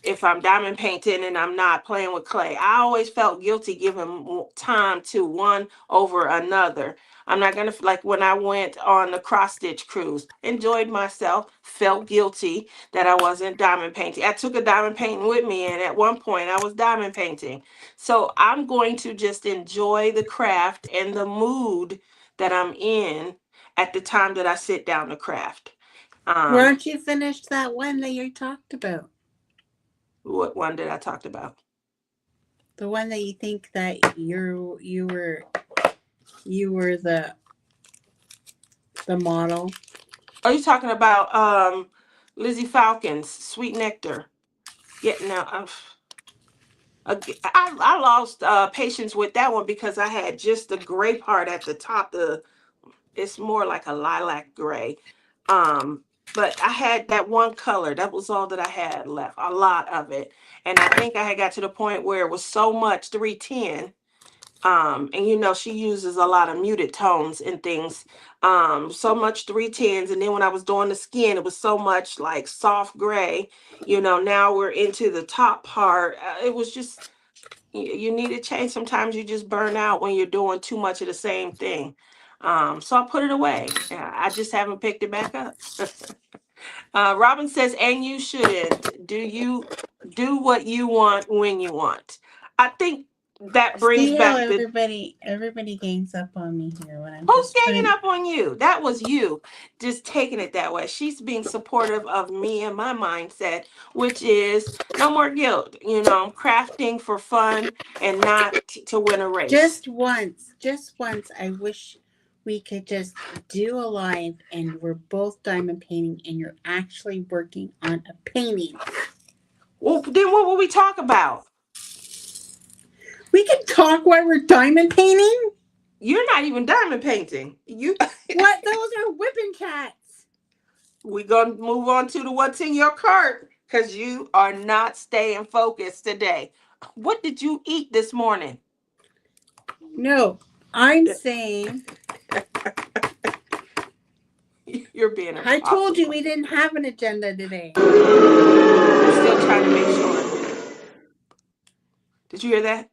if I'm diamond painting and I'm not playing with clay. I always felt guilty giving time to one over another. I'm not gonna, like when I went on the cross stitch cruise, enjoyed myself, felt guilty that I wasn't diamond painting. I took a diamond painting with me, and at one point I was diamond painting. So I'm going to just enjoy the craft and the mood that I'm in at the time that I sit down to craft. Why Um, don't you finish that one that you talked about? what one did I talk about? The one that you think that you were the model. Are you talking about Lizzie Falcon's Sweet Nectar? Yeah, no, I lost patience with that one because I had just the gray part at the top. It's more like a lilac gray. Um, but I had that one color. That was all that I had left. A lot of it, and I think I had got to the point where it was so much 310. And she uses a lot of muted tones and things. So much 310s, and then when I was doing the skin, it was so much like soft gray. Now we're into the top part. It was just, you need to change. Sometimes you just burn out when you're doing too much of the same thing. So I put it away. Yeah, I just haven't picked it back up. Robin says, and you shouldn't. Do you do what you want when you want? I think that brings See how back the, everybody gangs up on me here when I'm who's just ganging trying. up on you? That was you just taking it that way. She's being supportive of me and my mindset, which is no more guilt. I'm crafting for fun and not to win a race. Just once, I wish we could just do a live and we're both diamond painting and you're actually working on a painting. Well, then what will we talk about? We can talk while we're diamond painting. You're not even diamond painting. What? Those are whipping cats. We're going to move on to the what's in your cart because you are not staying focused today. What did you eat this morning? No, I'm saying. You're being I told you impossible. we didn't have an agenda today. I'm still trying to make sure. Did you hear that?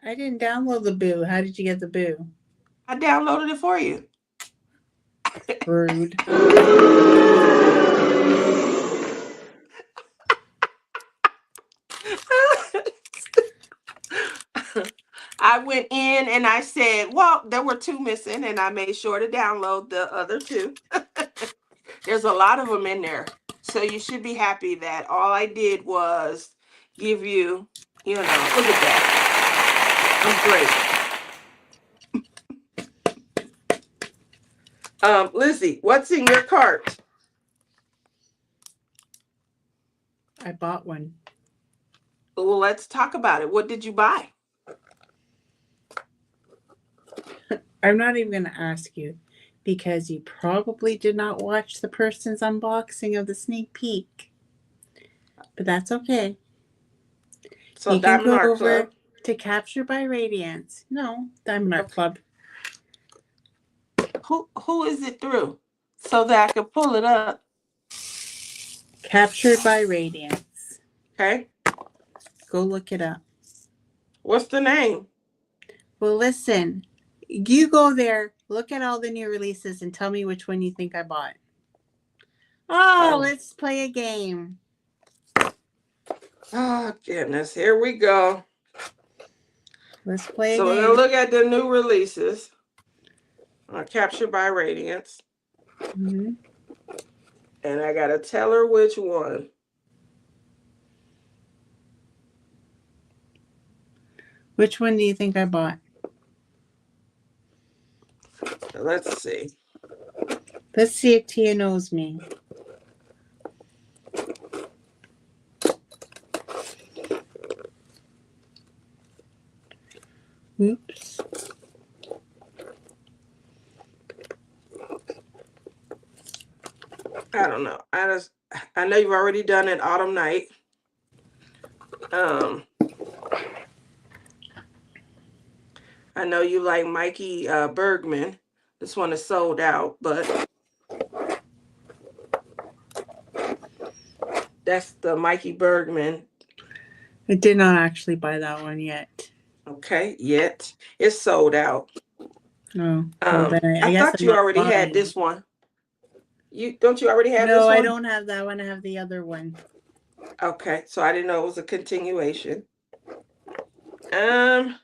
I didn't download the boo. How did you get the boo? I downloaded it for you. Rude. I went in and I said, well, there were two missing, and I made sure to download the other two. There's a lot of them in there. So you should be happy that all I did was give you, look at that. I'm great. Lizzie, what's in your cart? I bought one. Well, let's talk about it. What did you buy? I'm not even going to ask you because you probably did not watch the person's unboxing of the sneak peek. But that's okay. So You can Diamond go Art over Club. to Capture by Radiance. No, Diamond Art Club. Who is it through? So that I can pull it up. Captured by Radiance. Okay. Go look it up. What's the name? Well, listen. You go there, look at all the new releases, and tell me which one you think I bought. Oh, let's play a game. Oh, goodness. Here we go. Let's play a So game. we're going to look at the new releases. Captured by Radiance. Mm-hmm. And I got to tell her which one. Which one do you think I bought? Let's see. Let's see if Tia knows me. Oops. I don't know. I know you've already done it, Autumn Night. I know you like Mikey Bergman. This one is sold out, but That's the Mikey Bergman. I did not actually buy that one yet. Okay, yet it's sold out. Oh, well then I I guess thought I'm you not already had buying this it. one. You don't you already have No, this I one? don't have that one. I have the other one. Okay, so I didn't know it was a continuation. Um,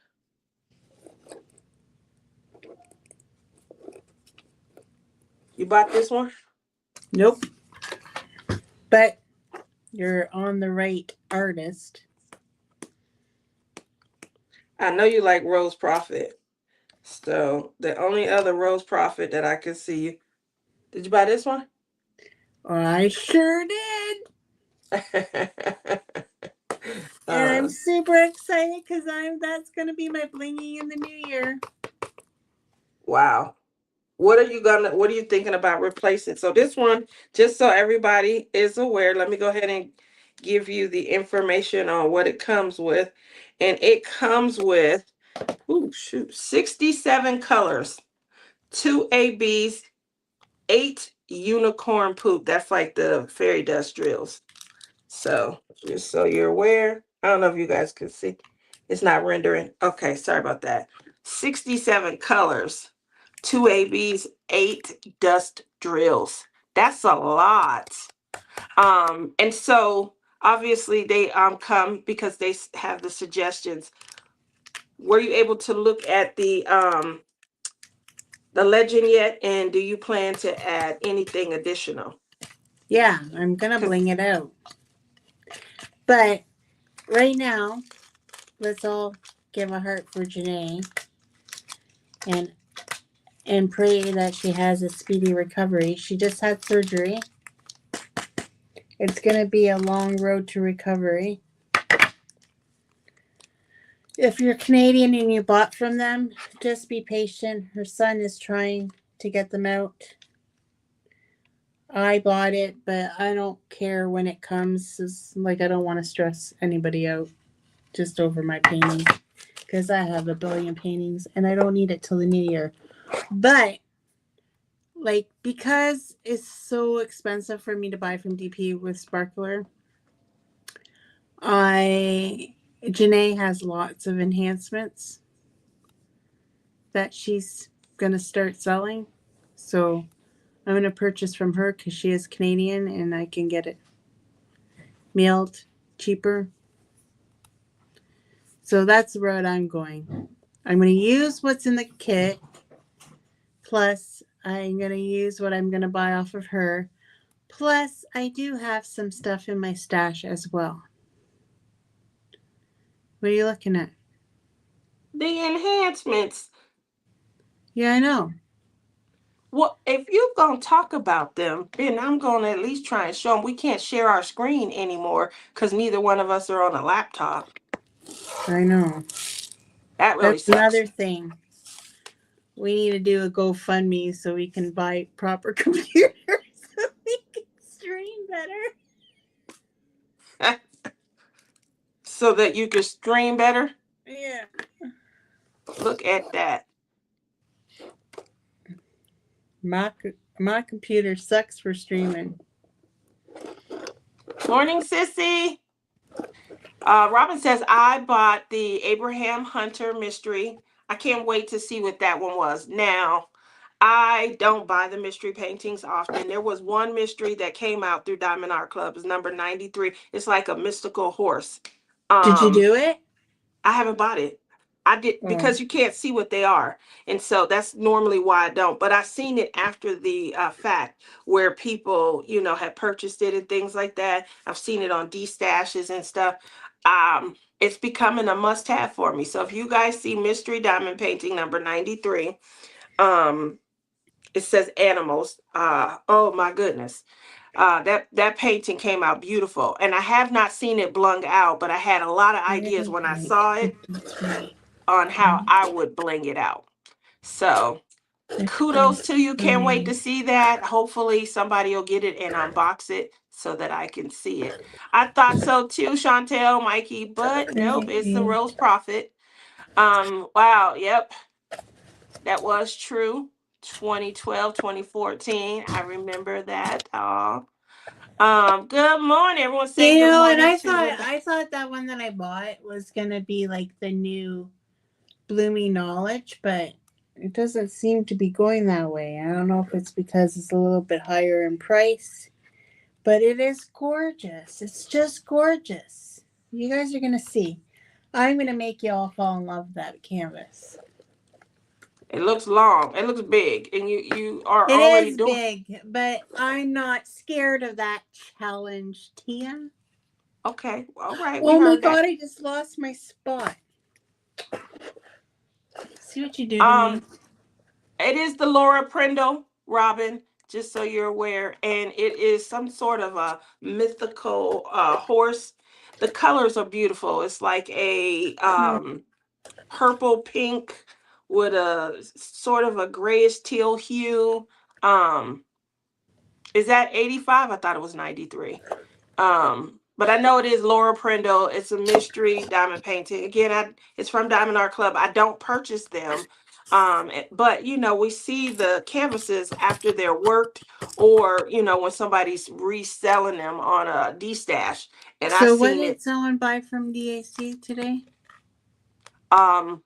you bought this one? Nope. But you're on the right artist. I know you like Rose Profit. So the only other Rose Profit that I could see. Did you buy this one? I sure did. And I'm uh, super excited because I'm that's gonna be my blingy in the new year. wow. What are you thinking about replacing? So this one, just so everybody is aware, let me go ahead and give you the information on what it comes with. And it comes with, ooh, shoot, 67 colors, two ABs, eight unicorn poop. That's like the fairy dust drills. So just so you're aware, I don't know if you guys can see. It's not rendering. Okay, sorry about that. 67 colors, two ABs, eight dust drills. That's a lot. And so obviously they come because they have the suggestions. Were you able to look at the legend yet? And do you plan to add anything additional? Yeah, I'm gonna Because bling it out. But right now, let's all give a heart for Janae and and pray that she has a speedy recovery. She just had surgery. It's gonna be a long road to recovery. If you're Canadian and you bought from them, just be patient. Her son is trying to get them out. I bought it, but I don't care when it comes. It's like I don't want to stress anybody out just over my painting because I have a billion paintings and I don't need it till the new year. But like because it's so expensive for me to buy from DP with sparkler, I Janae has lots of enhancements that she's gonna start selling. So I'm gonna purchase from her because she is Canadian and I can get it mailed cheaper. So that's the road I'm going. I'm gonna use what's in the kit, plus I'm gonna use what I'm gonna buy off of her. Plus, I do have some stuff in my stash as well. What are you looking at? the enhancements. Yeah, I know. Well, if you're going to talk about them, then I'm going to at least try and show them. We can't share our screen anymore because neither one of us are on a laptop. I know. That really That's sucks. another thing. We need to do a GoFundMe so we can buy proper computers so we can stream better. So that you can stream better. Yeah. Look at that. My my computer sucks for streaming. Morning, sissy. Robin says, I bought the Abraham Hunter mystery. I can't wait to see what that one was. Now, I don't buy the mystery paintings often. There was one mystery that came out through Diamond Art Club. It's number 93. It's like a mystical horse. Did you Um, do it? I haven't bought it. I did Oh, because you can't see what they are, and so that's normally why I don't. But I've seen it after the fact where people, have purchased it and things like that. I've seen it on D stashes and stuff. It's becoming a must-have for me. So if you guys see Mystery Diamond Painting number 93, um, it says animals. Oh my goodness. That painting came out beautiful, and I have not seen it blung out, but I had a lot of ideas when I saw it 53, on how I would bling it out. So kudos to you. Can't wait to 53, see that. Hopefully somebody will get it and unbox it so that I can see it. I thought so too, Chantel, Mikey, but nope, it's the 38. Rose Prophet. Wow, yep, that was true. 2012, 2014. I remember that. Good morning. Everyone's saying good And morning I to thought Rebecca. I thought that one that I bought was gonna be like the new Bloomy Knowledge, but it doesn't seem to be going that way. I don't know if it's because it's a little bit higher in price, but it is gorgeous. It's just gorgeous. You guys are gonna see. I'm gonna make you all fall in love with that canvas. It looks long. It looks big, and you are It already is doing. big, but I'm not scared of that challenge, Tia. Okay, all right. We Oh my heard that. god, I just lost my spot. See what you do to me. Um, it is the Laura Prindle Robin, just so you're aware, and it is some sort of a mythical horse. The colors are beautiful. It's like a purple pink with a sort of a grayish teal hue. Um, is that 85? I thought it was 93. But I know it is Laura Prindle. It's a mystery diamond painting. Again, it's from Diamond Art Club. I don't purchase them. But we see the canvases after they're worked, or when somebody's reselling them on a D stash, and I've So, what seen did it. someone buy from DAC today? Um,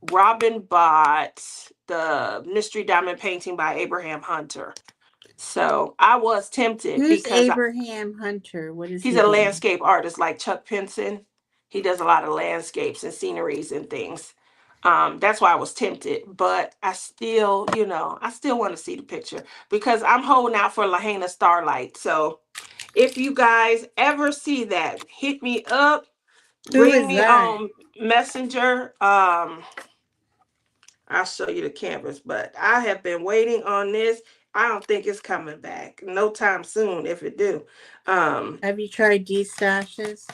Robin bought the mystery diamond painting by Abraham Hunter. So I was tempted Who's because Abraham Hunter? What does he's he a do? landscape artist like Chuck Pinson. He does a lot of landscapes and sceneries and things. That's why I was tempted, but I still want to see the picture because I'm holding out for Lahaina Starlight. So if you guys ever see that, hit me up, Who bring is me that? on Messenger. I'll show you the canvas, but I have been waiting on this. I don't think it's coming back no time soon. If it do, um, Have you tried D stashes?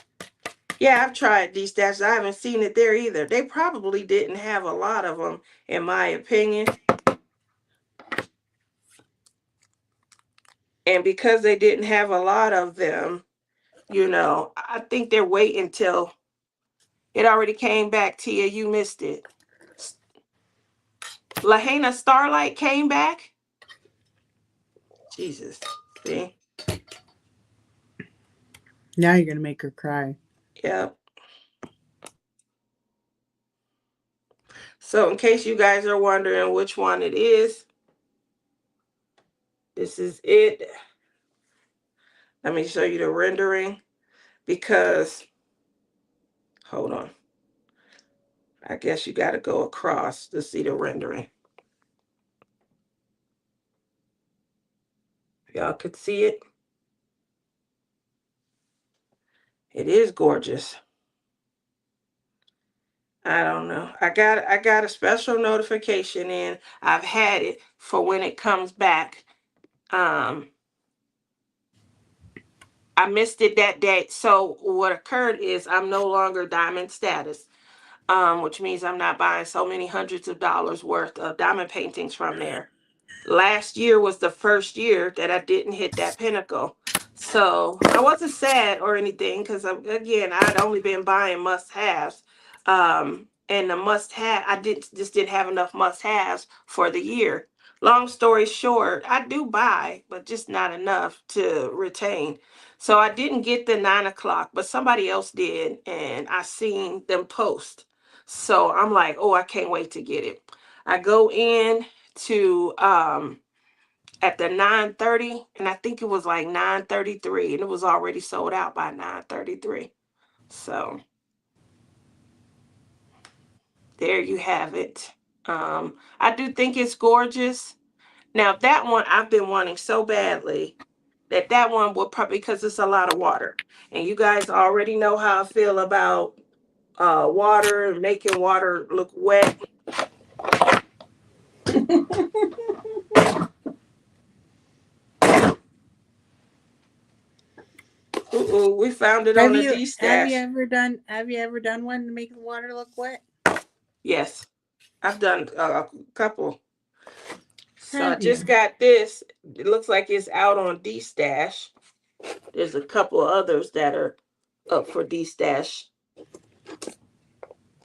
yeah, I've tried these stashes. I haven't seen it there either. They probably didn't have a lot of them, in my opinion. And because they didn't have a lot of them, I think they're waiting till it already came back. Tia, you missed it. Lahaina Starlight came back. Jesus, see, Now you're gonna make her cry. yep. So in case you guys are wondering which one it is, this is it. Let me show you the rendering because, hold on. I guess you got to go across to see the rendering. Y'all could see it. It is gorgeous. I don't know. I got a special notification in. I've had it for when it comes back. Um I missed it that day. So what occurred is I'm no longer diamond status. Which means I'm not buying so many hundreds of dollars worth of diamond paintings from there. Last year was the first year that I didn't hit that pinnacle. So I wasn't sad or anything because, again, I'd only been buying must haves. And the must have, I didn't have enough must haves for the year. Long story short, I do buy, but just not enough to retain. So I didn't get the 9 o'clock, but somebody else did, and I seen them post. So I'm like, oh, I can't wait to get it. I go in to at the 9:30, and I think it was like 9:33, and it was already sold out by 9:33. So there you have it. I do think it's gorgeous. Now that one I've been wanting so badly that one will probably, because it's a lot of water, and you guys already know how I feel about water and making water look wet. Ooh, we found it Have on the you D have you stash. ever done have you ever done one to make the water look wet? Yes, I've done a couple. So I Have you? just got this. It looks like it's out on D stash. There's a couple others that are up for D stash.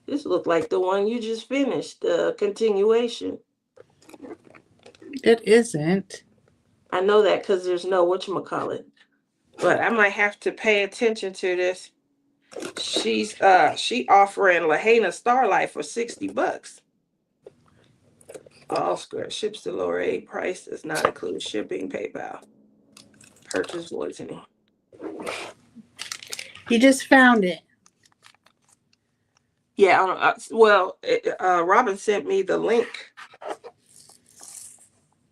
This looked like the one you just finished, the continuation. It isn't. I know that because there's no whatchamacallit. but I might have to pay attention to this. She offering Lahaina Starlight for $60. All square ships to lower aid price does not include shipping, PayPal. Purchase voicing. You just found it. Yeah, well, Robin sent me the link.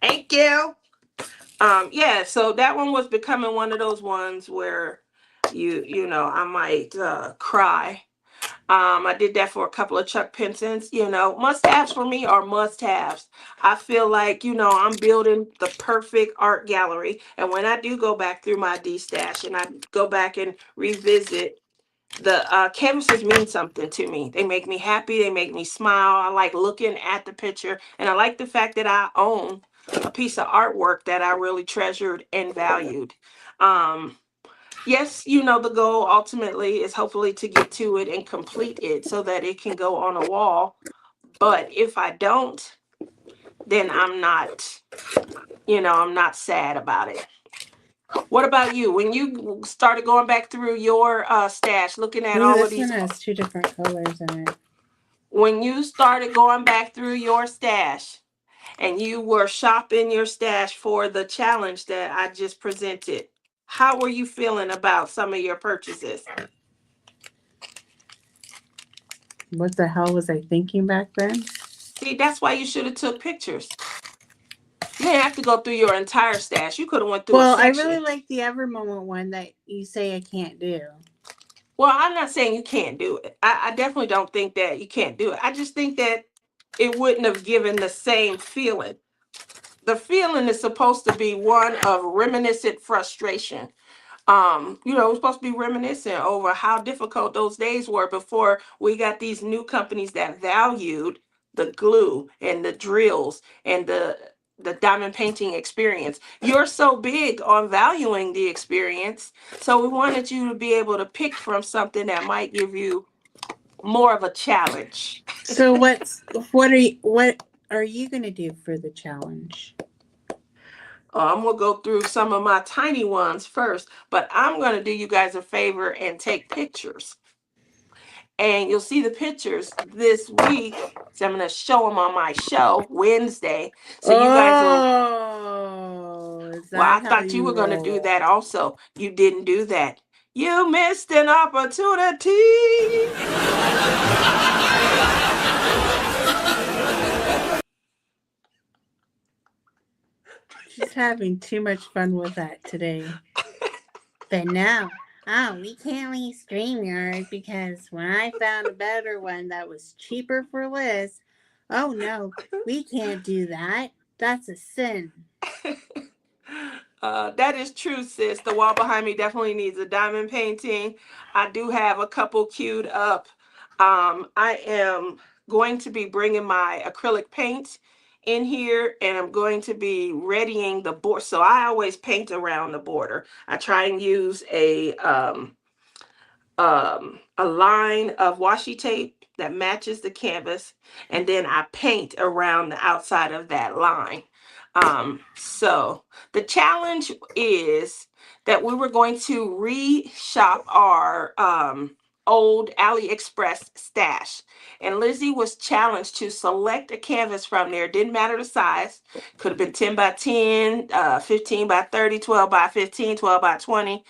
Thank you. Yeah, so that one was becoming one of those ones where I might cry. I did that for a couple of Chuck Pensons. Must-haves for me are must-haves. I feel like, I'm building the perfect art gallery. And when I do go back through my D stash and I go back and revisit, the canvases mean something to me. They make me happy. They make me smile. I like looking at the picture. And I like the fact that I own a piece of artwork that I really treasured and valued. Um, yes, the goal ultimately is hopefully to get to it and complete it so that it can go on a wall. But if I don't, then I'm not sad about it. What about you? When you started going back through your stash, looking at Ooh, all of this one these, has two different colors in it. when you started going back through your stash and you were shopping your stash for the challenge that I just presented, how were you feeling about some of your purchases? What the hell was I thinking back then? See, that's why you should have took pictures. You didn't have to go through your entire stash. You could have went through a Well, I really section. like the Ever Moment one that you say I can't do. Well, I'm not saying you can't do it. I definitely don't think that you can't do it. I just think that it wouldn't have given the same feeling. The feeling is supposed to be one of reminiscent frustration. We're supposed to be reminiscing over how difficult those days were before we got these new companies that valued the glue and the drills and the diamond painting experience. You're so big on valuing the experience, so we wanted you to be able to pick from something that might give you more of a challenge. So what are you gonna do for the challenge? I'm gonna go through some of my tiny ones first, but I'm gonna do you guys a favor and take pictures. And you'll see the pictures this week. So I'm going to show them on my show Wednesday. So you guys will. Oh, is Well, I that how thought you you were going to do roll? that also. You didn't do that. You missed an opportunity. She's having too much fun with that today. But no. Oh, we can't leave StreamYard because when I found a better one that was cheaper for Liz, oh no, we can't do that. That's a sin. That is true, sis. The wall behind me definitely needs a diamond painting. I do have a couple queued up. I am going to be bringing my acrylic paint in here and I'm going to be readying the board. So I always paint around the border. I try and use a line of washi tape that matches the canvas, and then I paint around the outside of that line. So the challenge is that we were going to reshop our old AliExpress stash. And Lizzie was challenged to select a canvas from there. Didn't matter the size. Could have been 10 by 10, 15 by 30, 12 by 15, 12 by 20.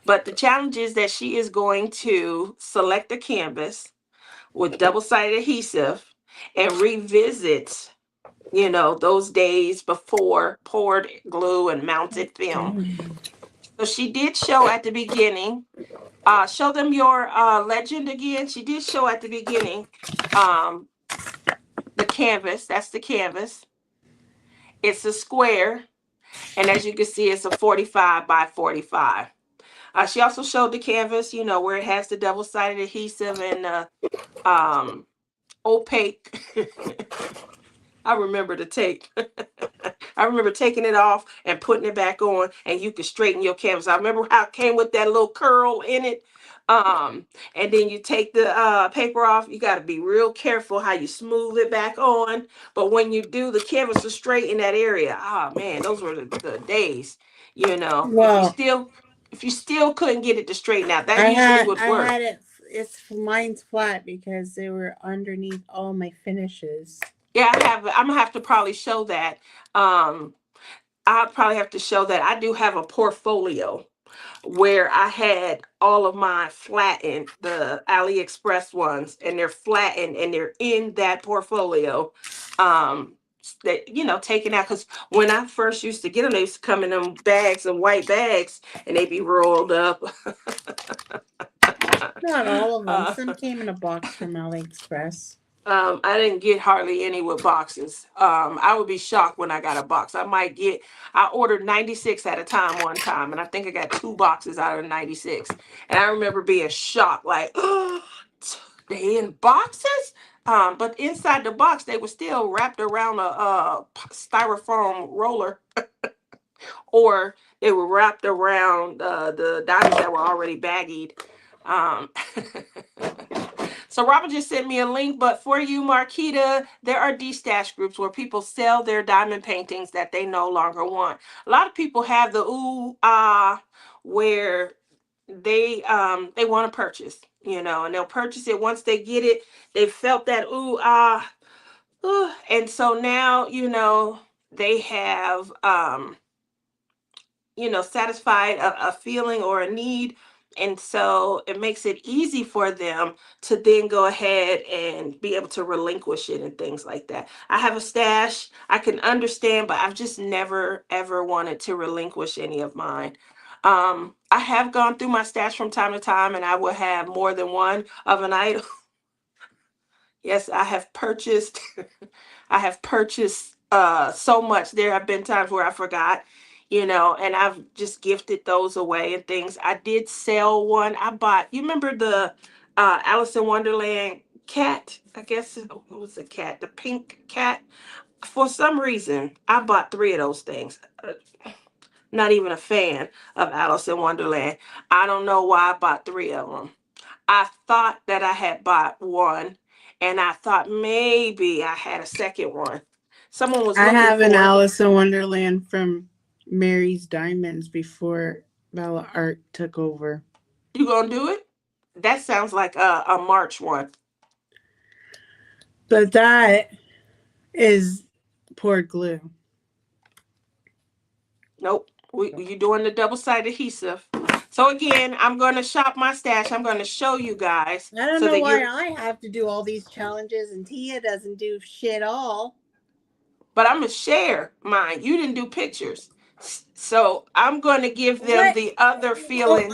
But the challenge is that she is going to select a canvas with double-sided adhesive and revisit, those days before poured glue and mounted film. Dang. So she did show at the beginning. Show them your legend again. She did show at the beginning um, the canvas. That's the canvas. It's a square. And as you can see, it's a 45 by 45. She also showed the canvas, where it has the double-sided adhesive and opaque. I remember the tape. I remember taking it off and putting it back on, and you could straighten your canvas. I remember how it came with that little curl in it. And then you take the paper off. You got to be real careful how you smooth it back on. But when you do, the canvas is straight in that area. Ah, man, those were the days. if you Well, still couldn't get it to straighten out, that usually would I work. had it. It's mine's flat because they were underneath all my finishes. Yeah, I'm gonna have to probably show that. um I'll probably have to show that I do have a portfolio where I had all of my flattened, the AliExpress ones, and they're flattened and they're in that portfolio. That taken out, because when I first used to get them, they used to come in them bags of white bags, and they'd be rolled up. Not all of them. uh, Some came in a box from AliExpress. I didn't get hardly any with boxes. I would be shocked when I got a box. I ordered 96 at a time one time, and I think I got two boxes out of 96. And I remember being shocked, like, oh, they in boxes? But inside the box, they were still wrapped around a styrofoam roller, or they were wrapped around the diamonds that were already baggied. Um, So Robert just sent me a link, but for you, Marquita, there are D-stash groups where people sell their diamond paintings that they no longer want. A lot of people have the ooh where they want to purchase, and they'll purchase it once they get it. They felt that and so now they have satisfied a feeling or a need. And so it makes it easy for them to then go ahead and be able to relinquish it and things like that. I have a stash. I can understand, but I've just never, ever wanted to relinquish any of mine. I have gone through my stash from time to time, and I will have more than one of an item. Yes, I have purchased. I have purchased so much. There have been times where I forgot, and I've just gifted those away and things. I did sell one. I bought, you remember the Alice in Wonderland cat? I guess it was a cat, the pink cat. For some reason, I bought three of those things. Not even a fan of Alice in Wonderland. I don't know why I bought three of them. I thought that I had bought one, and I thought maybe I had a second one. Someone was I looking have an for it. Alice in Wonderland from Mary's Diamonds before Bella Art took over. You gonna do it? That sounds like a March one. But that is poured glue. Nope. You doing the double sided adhesive. So again, I'm going to shop my stash. I'm going to show you guys I don't so know that why you're. I have to do all these challenges and Tia doesn't do shit all. But I'm gonna share mine. You didn't do pictures, so I'm going to give them What? the other Oh, feeling.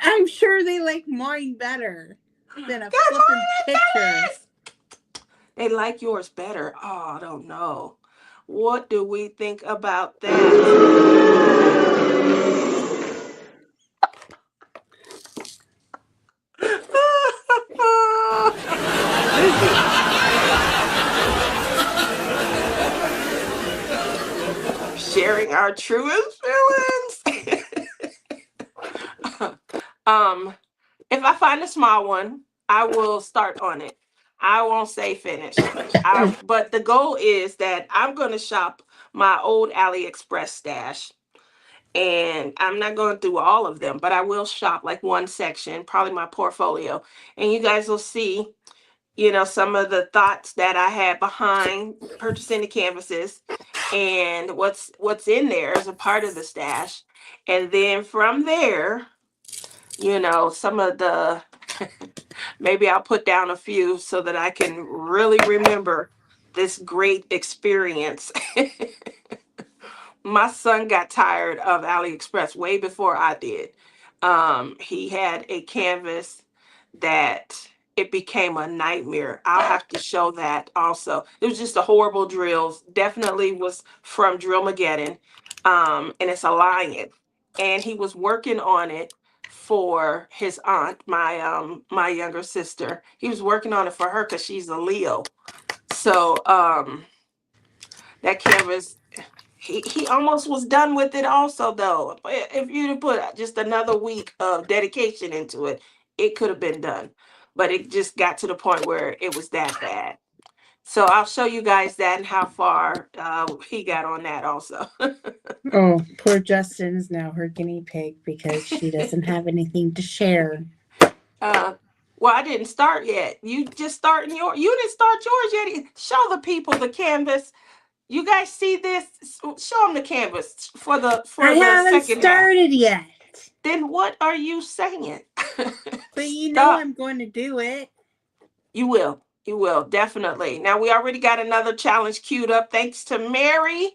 I'm sure they like mine better than a Good flippin' morning, picture. Phyllis. They like yours better. Oh, I don't know. What do we think about that? Lizzie, sharing our truest feelings. um, if I find a small one, I will start on it. I won't say finish. But the goal is that I'm going to shop my old AliExpress stash, and I'm not going through all of them, but I will shop like one section, probably my portfolio, and you guys will see, some of the thoughts that I had behind purchasing the canvases, and what's in there as a part of the stash. And then from there, some of the maybe I'll put down a few so that I can really remember this great experience. My son got tired of AliExpress way before I did. He had a canvas that it became a nightmare. I'll have to show that also. It was just a horrible drills. Definitely was from Drillmageddon. And it's a lion. And he was working on it for his aunt, my younger sister. He was working on it for her because she's a Leo. So that canvas, he almost was done with it also, though. If you'd put just another week of dedication into it, it could have been done. But it just got to the point where it was that bad. So I'll show you guys that and how far he got on that also. Oh, poor Justin is now her guinea pig because she doesn't have anything to share. uh, well, I didn't start yet. You just starting your. You didn't start yours yet. Show the people the canvas. You guys see this? Show them the canvas I for the haven't second half. started yet. Then what are you saying? But you know Stop. I'm going to do it. You will. You will definitely. Now we already got another challenge queued up. Thanks to Mary.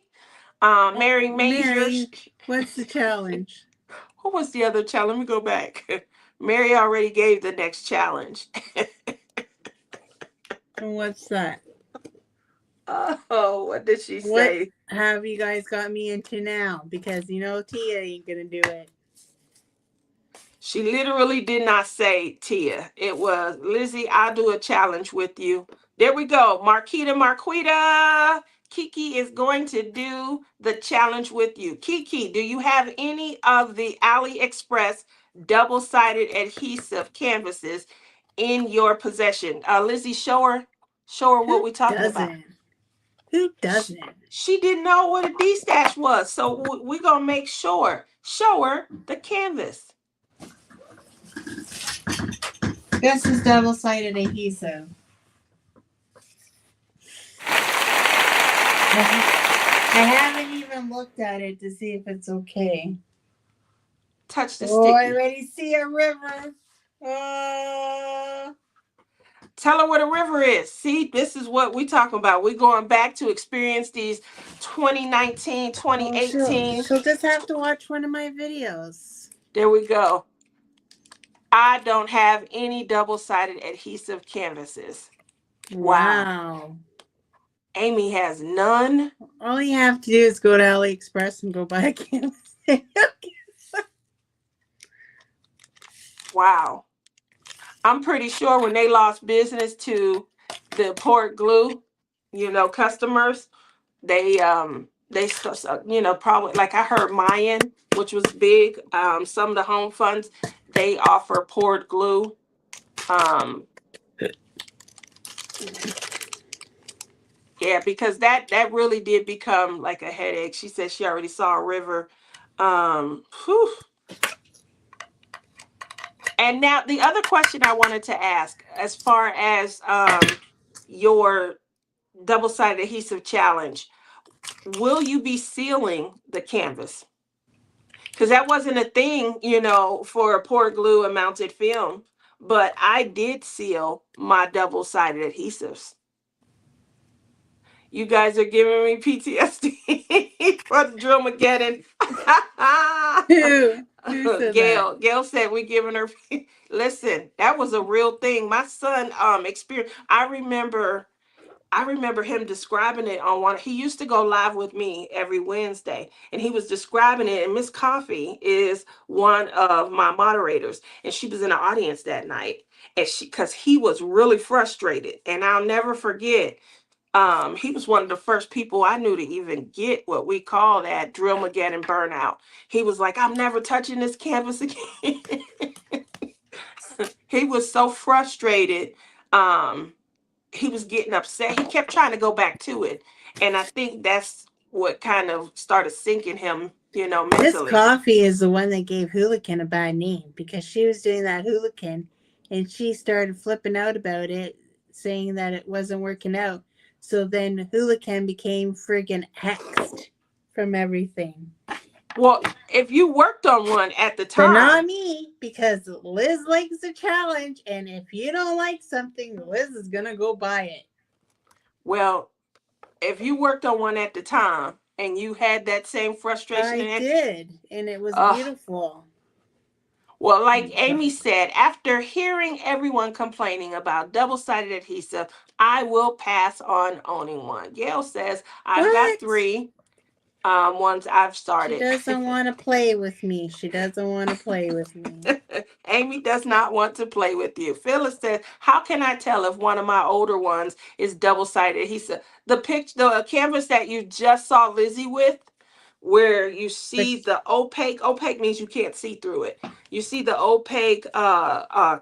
Mary Major. Mary, what's the challenge? Who was the other challenge? Let me go back. Mary already gave the next challenge. And what's that? Oh, what did she What say? have you guys got me into now? Because you know Tia ain't gonna do it. She literally did not say Tia. It was Lizzie, I'll do a challenge with you. There we go. Marquita. Kiki is going to do the challenge with you. Kiki, do you have any of the AliExpress double-sided adhesive canvases in your possession? Lizzie, show her what Who we're talking about. doesn't? Who doesn't? She didn't know what a D-stash was, so we're going to make sure. Show her the canvas. This is double-sided adhesive. I haven't even looked at it to see if it's okay. Touch the Oh, I sticky. already see a river. Tell her what a river is. See, this is what we talking about. We're going back to experience these 2019, Oh, 2018. she'll just have to watch one of my videos. There we go. I don't have any double-sided adhesive canvases. Wow. Wow. Amy has none. All you have to do is go to AliExpress and go buy a canvas. Wow. I'm pretty sure when they lost business to the port glue, customers, they probably, like I heard Mayan, which was big. Some of the home funds, they offer poured glue. Yeah, because that really did become like a headache. She said she already saw a river. Whew. And now the other question I wanted to ask, as far as your double-sided adhesive challenge, will you be sealing the canvas? Because that wasn't a thing, for poured glue and mounted film. But I did seal my double-sided adhesives. You guys are giving me PTSD for the Drillmageddon. Who said that? Gail said we giving her. Listen, that was a real thing. My son experienced. I remember him describing it on one. He used to go live with me every Wednesday, and he was describing it. And Miss Coffee is one of my moderators, and she was in the audience that night, and because he was really frustrated, and I'll never forget. He was one of the first people I knew to even get what we call that Drillmageddon burnout. He was like, "I'm never touching this canvas again." He was so frustrated. Um, he was getting upset. He kept trying to go back to it. And I think that's what kind of started sinking him, This mentally. coffee is the one that gave Hooligan a bad name because she was doing that Hooligan and she started flipping out about it, saying that it wasn't working out. So then Hooligan became friggin' hexed from everything. Well, if you worked on one at the But not time, me, because Liz likes the challenge, and if you don't like something, Liz is gonna go buy it. well, if you worked on one at the time and you had that same frustration I and did, and it was uh, beautiful. well, like Amy said, after hearing everyone complaining about double-sided adhesive, I will pass on owning one. Gail says, I've got What? 3 ones I've She started. doesn't want to play with me. She doesn't want to play with me. Amy does not want to play with you. Phyllis says, how can I tell if one of my older ones is double-sided adhesive? The canvas that you just saw Lizzie with where you The see the opaque means you can't see through it. You see the opaque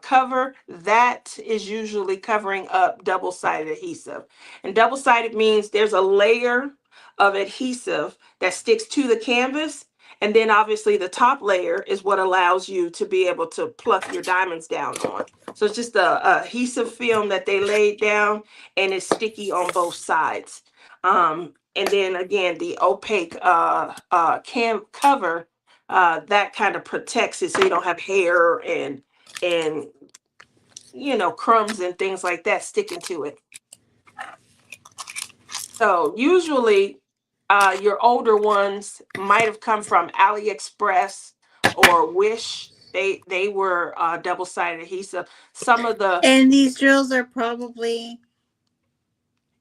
cover, that is usually covering up double-sided adhesive. And double-sided means there's a layer of adhesive that sticks to the canvas, and then obviously the top layer is what allows you to be able to pluck your diamonds down on. So it's just a adhesive film that they laid down, and it's sticky on both sides. And then again, the opaque cam cover, that kind of protects it so you don't have hair and crumbs and things like that sticking to it. So usually your older ones might have come from AliExpress or Wish. They were double-sided adhesive. Some of the and these drills are probably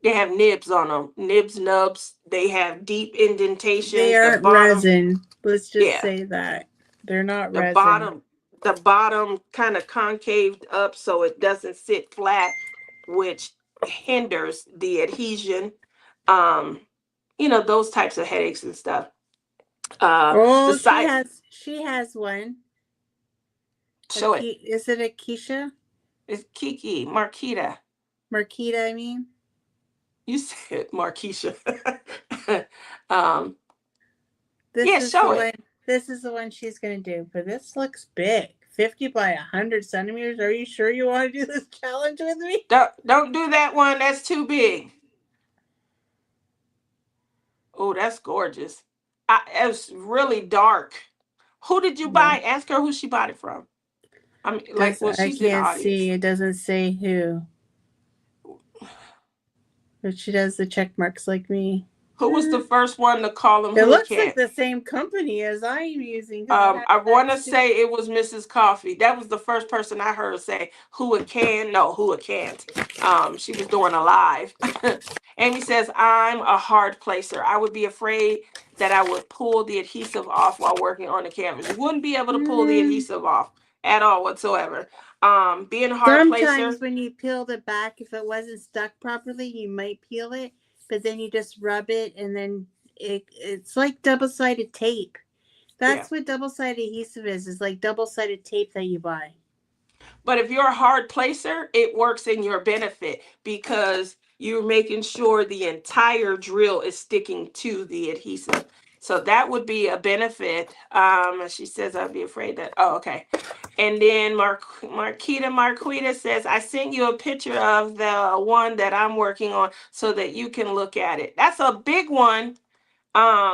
they have nibs on them, nibs, nubs. They have deep they indentations. The aren't bottom, resin. Let's just yeah, say that they're not the resin. bottom, the bottom kind of concaved up so it doesn't sit flat, which hinders the adhesion. Um, those types of headaches and stuff. The Oh, she side, has one. show it. Is it a Keisha? It's Kiki, Marquita. Marquita, I mean. You said Marquisha. um, This yeah, is the show it. one. This is the one she's gonna do. But this looks big. 50 by 100 centimeters. Are you sure you want to do this challenge with me? Don't do that one. That's too big. Oh, that's gorgeous. It's really dark. Who did you Yeah. buy? Ask her who she bought it from. I mean, like, Does well, I she's in the can't audience. see. It doesn't say who. But she does the check marks like me. Who was the first one to call them It who it looks like can? the same company as I'm using because it has I want that to stupid. say it was Mrs. Coffee. That was the first person I heard say who it can, no, who it can't. She was doing a live. Amy says, I'm a hard placer. I would be afraid that I would pull the adhesive off while working on the canvas. You wouldn't be able to pull the Mm, adhesive off at all whatsoever. Being a hard Sometimes placer, when you peeled it back, if it wasn't stuck properly, you might peel it, but then you just rub it and then it's like double-sided tape. yeah. That's what double-sided adhesive is. It's like double-sided tape that you buy. But if you're a hard placer, it works in your benefit because you're making sure the entire drill is sticking to the adhesive. So that would be a benefit. She says, I'd be afraid that, oh, okay. And then Marquita says, I sent you a picture of the one that I'm working on so that you can look at it. That's a big one.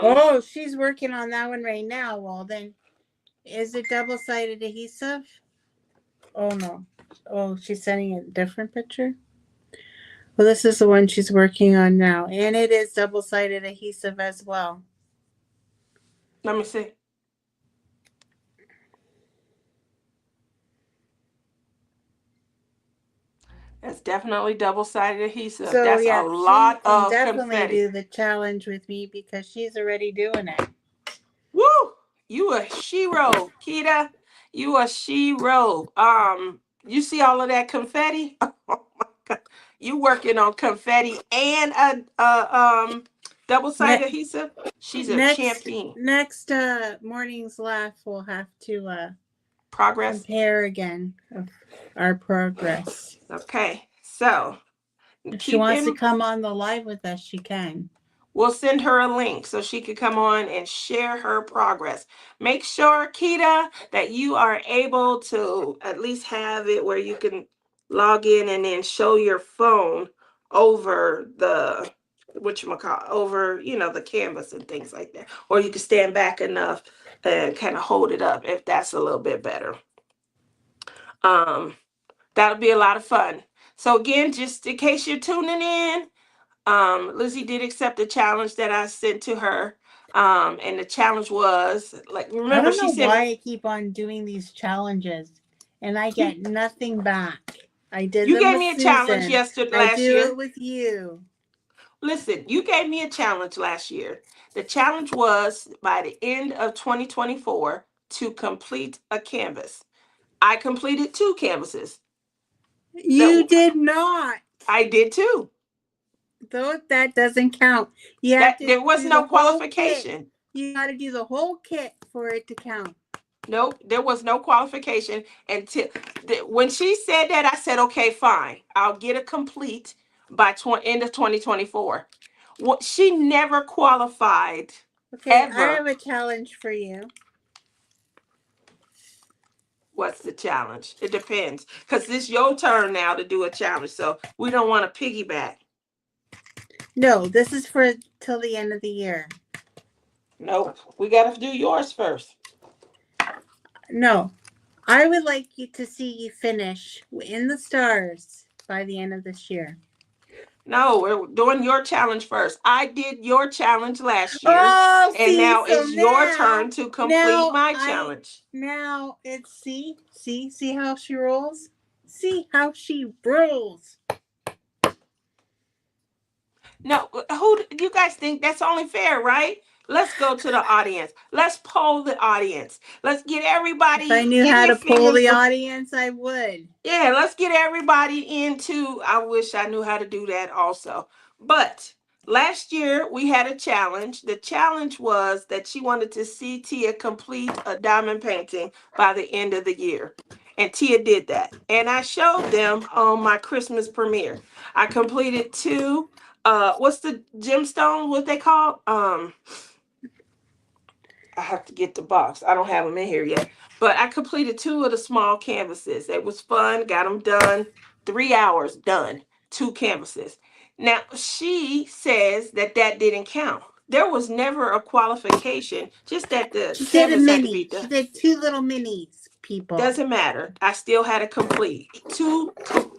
Oh, she's working on that one right now. Well, then, is it double-sided adhesive? Oh, no. Oh, she's sending a different picture? Well, this is the one she's working on now, and it is double-sided adhesive as well. Let me see. That's definitely double-sided adhesive. So, That's a yeah, she lot can of definitely confetti. do the challenge with me because she's already doing it. Woo! You a shero, Kita. You a shero. You see all of that confetti? Oh my god. You working on confetti and a double-sided Ne- adhesive? She's a next champion. next morning's laugh, we'll have to Progress. compare again of our progress. Okay. So If she keep wants to in come on the live with us, she can. we'll send her a link so she can come on and share her progress. Make sure, Kita, that you are able to at least have it where you can log in and then show your phone over the over the canvas and things like that. Or you can stand back enough and kind of hold it up if that's a little bit better. Um, that'll be a lot of fun. So again, just in case you're tuning in, Lizzie did accept the challenge that I sent to her. And the challenge was like, I remember don't she know sent why me, I keep on doing these challenges and I you, get nothing back. I did you them gave with me a challenge Susan. yesterday I last do year. it with you. Listen, you gave me a challenge last year. The challenge was by the end of 2024 to complete a canvas. I completed 2 canvases. You That did not. I did too. Though that doesn't count. You have That to there was do the no whole kit. qualification. You got to do the whole kit for it to count. Nope, there was no qualification until when she said that. I said, okay, fine, I'll get a complete by end of 2024. What, she never qualified Okay, I ever. have a challenge for you. What's the challenge? It depends, because it's your turn now to do a challenge, so we don't want to piggyback. No, this is for till the end of the year. Nope, we got to do yours first. No, I would like you to see you finish in the stars by the end of this year. No, we're doing your challenge first. I did your challenge last year, Oh, and see, now so it's your turn now, to complete now my I, challenge. now it's see how she rolls? See how she rolls. No, who you guys think that's only fair, right? Let's go to the audience. Let's poll the audience. Let's get If I everybody, knew give how your to poll fingers. the audience, I would. Yeah, let's get everybody into. I wish I knew how to do that also. But last year we had a challenge. The challenge was that she wanted to see Tia complete a diamond painting by the end of the year. And Tia did that. And I showed them on my Christmas premiere. I completed two. What's the gemstone? What they call? I have to get the box. I don't have them in here yet. But I completed two of the small canvases. It was fun. Got them done. 3 hours done. Two canvases. Now, she says that that didn't count. There was never a qualification, just that the She did a canvas had to be mini. done. She did two little minis, people. Doesn't matter. I still had to complete two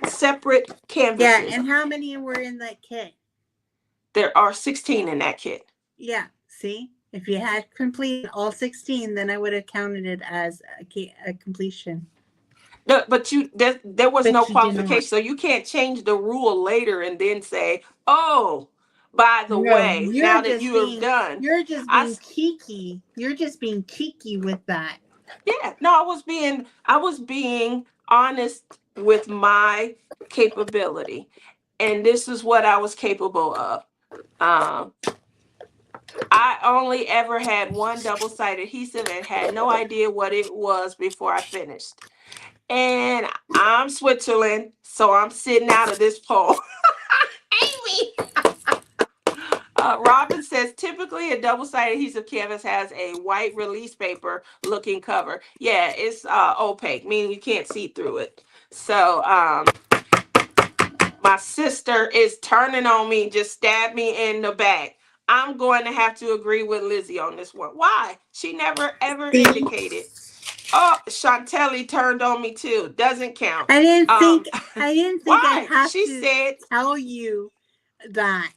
separate Yeah, canvases. and how many were in that kit? There are 16 in that kit. Yeah, see? If you had completed all 16, then I would have counted it as a completion. No, but there was no But you do not. qualification, so you can't change the rule later and then say, "Oh, by the No, way, now that you have done, you're just I being cheeky. You're just being cheeky with that. yeah, no, I was being honest with my capability, and this is what I was capable of. Um, I only ever had one double-sided adhesive and had no idea what it was before I finished. And I'm Switzerland, so I'm sitting out of this poll. Amy. Robin says typically a double-sided adhesive canvas has a white release paper looking cover. Yeah, it's opaque, meaning you can't see through it. So my sister is turning on me, just stabbed me in the back. I'm going to have to agree with Lizzie on this one. Why? She never ever See? indicated. Oh, Chantelli turned on me too. Doesn't count. I didn't think Um, I didn't think I why? have She to said tell you that.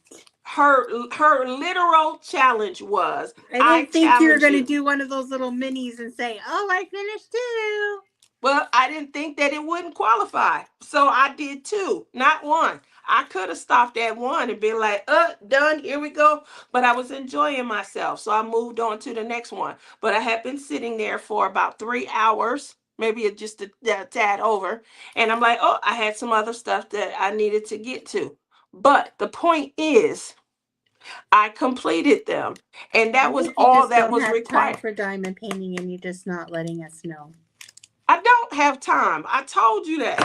her literal challenge was, I I didn't think you were challenge going to you. do one of those little minis and say, "Oh, I finished too." Well, I didn't think that it wouldn't qualify. So I did two, not one. I could have stopped at one and been like, done, here we go. But I was enjoying myself. So I moved on to the next one. But I had been sitting there for about 3 hours, maybe just a tad over. And I'm like, oh, I had some other stuff that I needed to get to. But the point is, I completed them. And I that was think you all just that don't was have time required. for diamond painting and you're just not letting us know. I don't have time. I told you that.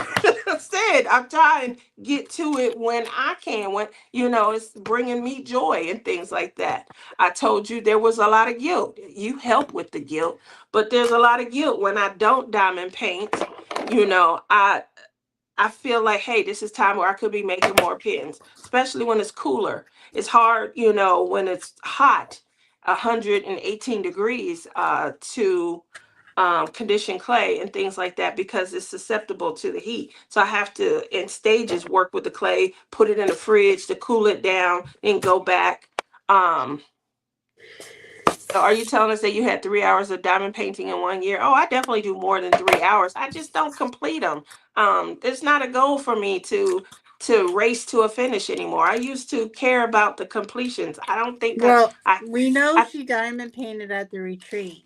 I said I'm trying to get to it when I can, when it's bringing me joy and things like that. I told you there was a lot of guilt. You help with the guilt, but there's a lot of guilt when I don't diamond paint. I feel like, hey, this is time where I could be making more pins, especially when it's cooler. It's hard, when it's hot, 118 degrees, to condition clay and things like that because it's susceptible to the heat. So I have to, in stages, work with the clay, put it in the fridge to cool it down, and go back. Um, so are you telling us that you had 3 hours of diamond painting in one year? Oh, I definitely do more than 3 hours. I just don't complete them. It's not a goal for me to race to a finish anymore. I used to care about the completions. I don't think I Well, I we know I she diamond painted at the retreat.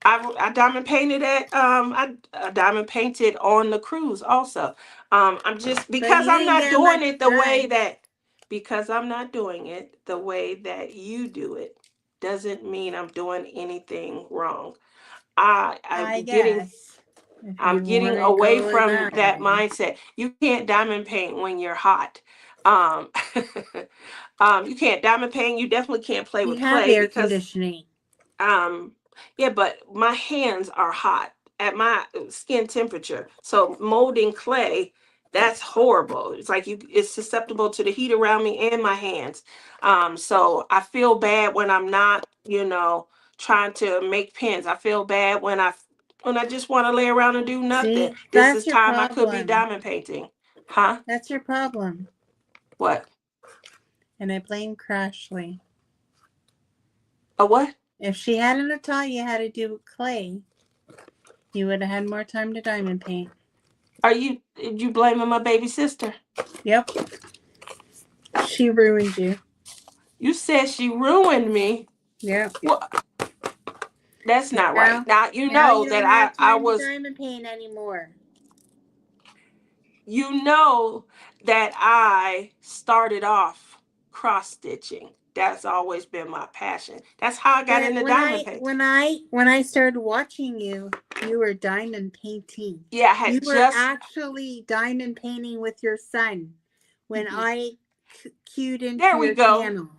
I diamond painted I diamond painted on the cruise also. I'm just But because you I'm didn't not get doing much it the way done. that because I'm not doing it the way that you do it. doesn't mean I'm doing anything wrong. I I'm getting guess. If I'm you want getting to away go from that that way. mindset. You can't diamond paint when you're hot. You can't diamond paint. You definitely can't play You with have clay air because conditioning. um, yeah, but my hands are hot at my skin temperature. So molding clay, that's horrible. It's like it's susceptible to the heat around me and my hands. So I feel bad when I'm not, trying to make pins. I feel bad when I just want to lay around and do nothing. See, This that's is your time I could be problem. diamond painting. Huh? That's your problem. What? And I blame Crashly. A what? If she hadn't have taught you how to do clay, you would have had more time to diamond paint. Are you blaming my baby sister? Yep, she ruined you. You said she ruined me. Yep. Well, that's not right. Now, Now you now know you that don't have I time to was diamond paint anymore. you know that I started off cross stitching. That's always been my passion. That's how I got But into when diamond I painting. when I when I started watching you, you were diamond painting. Yeah, I You had were just actually diamond painting with your son when I cued into there we your go. channel.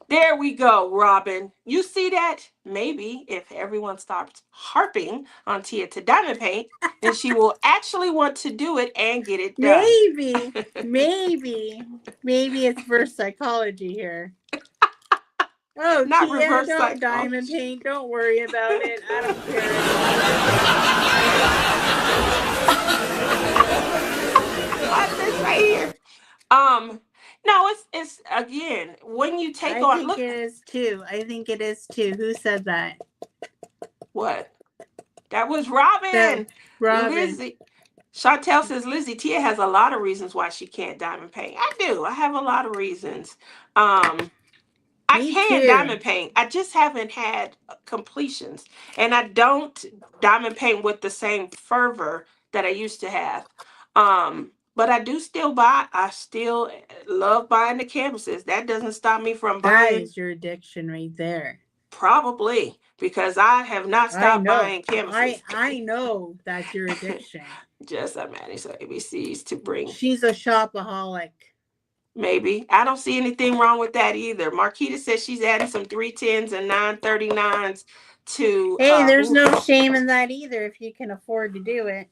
There we go, Robin. You see that? Maybe if everyone stops harping on Tia to diamond paint, then she will actually want to do it and get it done. Maybe, maybe, maybe it's verse psychology here. Oh, Not Tia, reverse don't diamond psychology. paint. Don't worry about it. I don't care anymore. Watch this right here. No, it's again when you take I on think look it is too. I think it is too. Who said that? what that was That Robin. Robin. Lizzie. Chantel says Lizzie Tia has a lot of reasons why she can't diamond paint. I do. I have a lot of reasons. Um, I Me can too. diamond paint. I just haven't had completions, and I don't diamond paint with the same fervor that I used to have. But I do still buy. I still love buying the canvases. That doesn't stop me from That buying. is your addiction right there. Probably because I have not I stopped know. buying canvases. I know that's your addiction. Just I managed some ABCs to bring. She's a shopaholic. Maybe. I don't see anything wrong with that either. Marquita says she's adding some 310s and 939s to Hey, there's ooh. no shame in that either if you can afford to do it.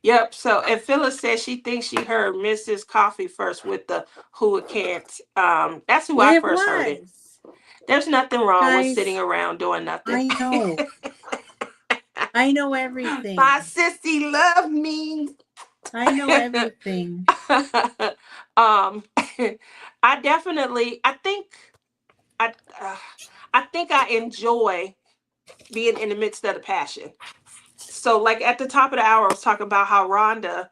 Yep. So and Phyllis says she thinks she heard Mrs. Coffee first with the who it can't. That's who I It first heard it. was. There's nothing wrong with sitting Guys, around doing nothing. I know. I know everything. My sissy love me. I know everything. um I definitely I uh, I think I enjoy being in the midst of the passion. So like at the top of the hour I was talking about how Rhonda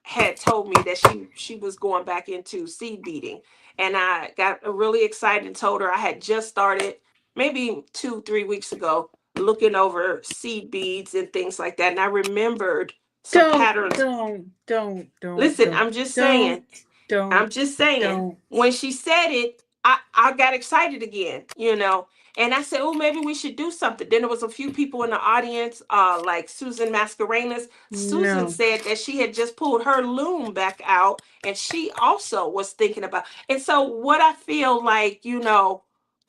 had told me that she was going back into seed beating, and I got really excited and told her I had just started maybe 2-3 weeks ago looking over seed beads and things like that, and I remembered some Don't, patterns. don't, don't, don't, Listen, don't, I'm just don't, saying. don't, I'm just saying, don't. when she said it, I got excited again. And I said, oh, maybe we should do something. Then there was a few people in the audience, like Susan Mascarenas. Susan No. said that she had just pulled her loom back out and she also was thinking about. And so what I feel like,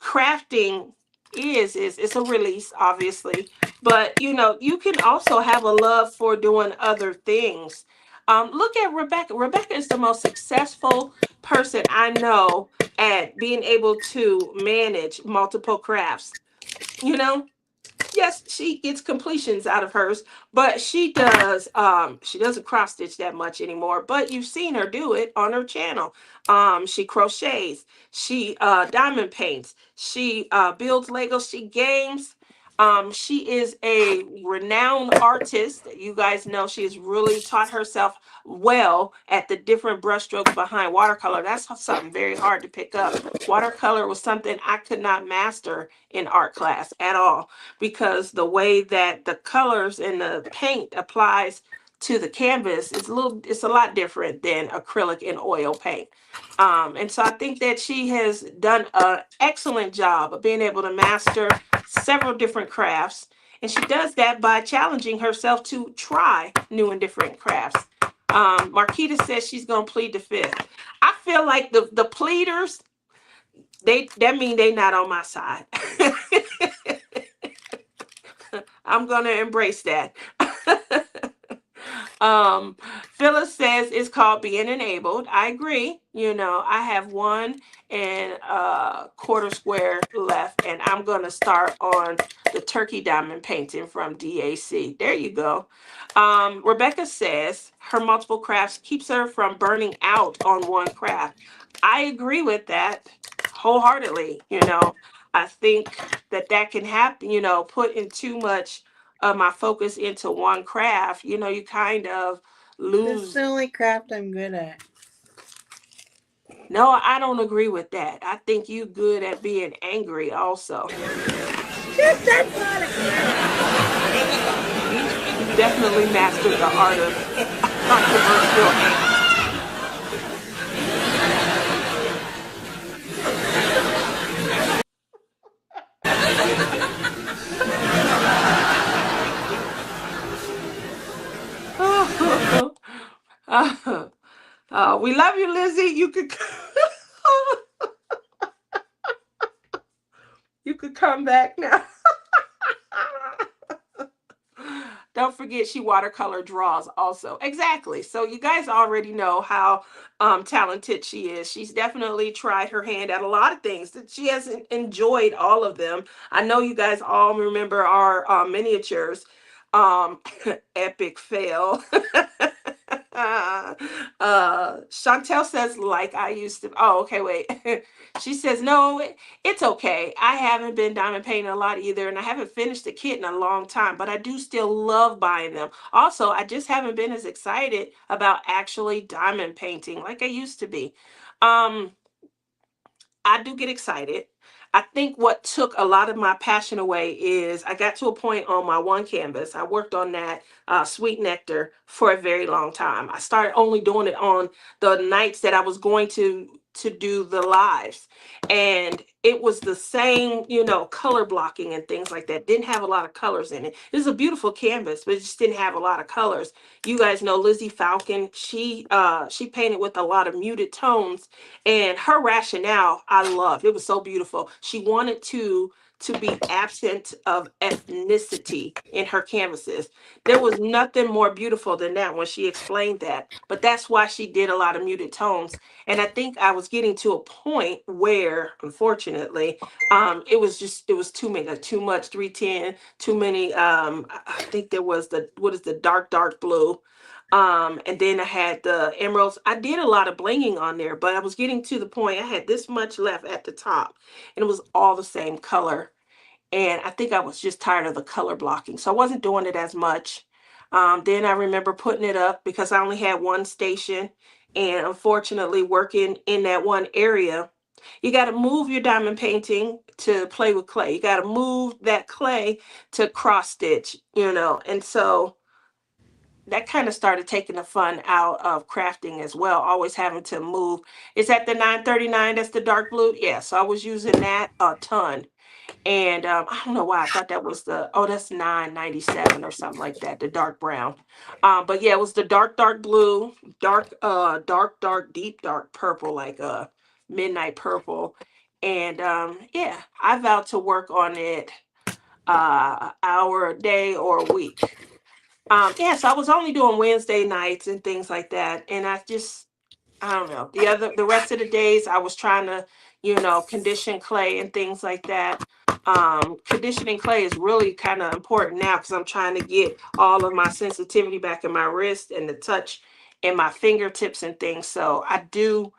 crafting is it's a release, obviously, but you can also have a love for doing other things. Look at Rebecca. Rebecca is the most successful person I know at being able to manage multiple crafts. You know, yes, she gets completions out of hers, but she doesn't cross stitch that much anymore, but you've seen her do it on her channel. She crochets, she diamond paints, she builds Legos, she games. She is a renowned artist. You guys know she has really taught herself well at the different brushstrokes behind watercolor. That's something very hard to pick up. Watercolor was something I could not master in art class at all, because the way that the colors and the paint applies to the canvas is it's a lot different than acrylic and oil paint. And so I think that she has done an excellent job of being able to master several different crafts. And she does that by challenging herself to try new and different crafts. Marquita says she's gonna plead the fifth. I feel like the pleaders, they that mean they not on my side. I'm gonna embrace that. Um, Phyllis says it's called being enabled. I agree. You know, I have 1 1/4 square left, and I'm gonna start on the turkey diamond painting from DAC. There you go. Rebecca says her multiple crafts keeps her from burning out on one craft. I agree with that wholeheartedly. You know, I think that that can happen. You know, put in too much of my focus into one craft, you know, you kind of This is the lose. only craft I'm good at. No, I don't agree with that. I think you good at being angry also. That's not a craft. You've definitely mastered the art of controversial angst. We love you, Lizzie. You could you could come back now. Don't forget she watercolor draws also. Exactly. So you guys already know how talented she is. She's definitely tried her hand at a lot of things. That she hasn't enjoyed all of them. I know you guys all remember our miniatures. Um, epic fail. Chantel says, like I used to. Oh, okay, wait. She says, no, it's okay. I haven't been diamond painting a lot either, and I haven't finished the kit in a long time, but I do still love buying them. Also, I just haven't been as excited about actually diamond painting like I used to be. Um, I do get excited. I think what took a lot of my passion away is I got to a point on my one canvas. I worked on that Sweet Nectar for a very long time. I started only doing it on the nights that I was going to do the lives, and it was the same, you know, color blocking and things like that. Didn't have a lot of colors in it. It was a beautiful canvas, but it just didn't have a lot of colors. You guys know Lizzie Falcon. She painted with a lot of muted tones, and her rationale I loved. It was so beautiful. She wanted to be absent of ethnicity in her canvases. There was nothing more beautiful than that when she explained that. But that's why she did a lot of muted tones. And I think I was getting to a point where, unfortunately, it was too many, too much 310, too many. I think there was the what is the dark blue, and then I had the emeralds. I did a lot of blinging on there, but I was getting to the point I had this much left at the top, and it was all the same color. And I think I was just tired of the color blocking, so I wasn't doing it as much. Then I remember putting it up because I only had one station, and unfortunately, working in that one area, you got to move your diamond painting to play with clay. You got to move that clay to cross stitch, you know, and so that kind of started taking the fun out of crafting as well, always having to move. Is that the 939? That's the dark blue? Yeah, so I was using that a ton. And I don't know why I thought that was that's 997 or something like that, the dark brown. But yeah, it was the dark blue, deep dark purple, like midnight purple. And yeah, I vowed to work on it hour a day or a week. Yeah, so I was only doing Wednesday nights and things like that. And I don't know. The rest of the days I was trying to, you know, condition clay and things like that. Conditioning clay is really kind of important now because I'm trying to get all of my sensitivity back in my wrist and the touch in my fingertips and things. So I do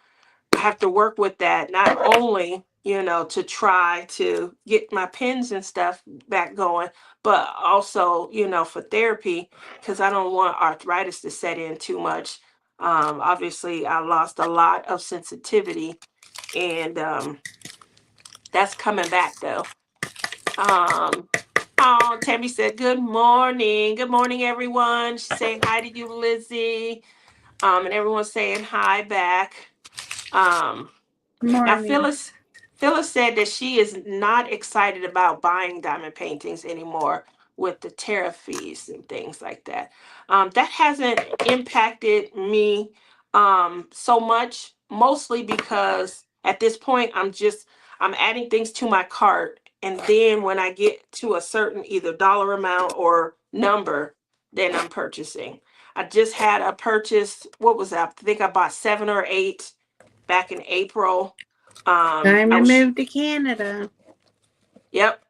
have to work with that, not only, you know, to try to get my pens and stuff back going, but also, you know, for therapy, because I don't want arthritis to set in too much. Obviously I lost a lot of sensitivity, and that's coming back though. um Oh, Tammy said, good morning. Good morning, everyone. She's saying hi to you, Lizzie. And everyone's saying hi back. Um, Now, Morning. Phyllis said that she is not excited about buying diamond paintings anymore with the tariff fees and things like that. That hasn't impacted me so much, mostly because at this point I'm adding things to my cart, and then when I get to a certain either dollar amount or number, then I'm purchasing. I just had a purchase. What was that? I think I bought 7 or 8 back in April. Time I to was, move to Canada. yep.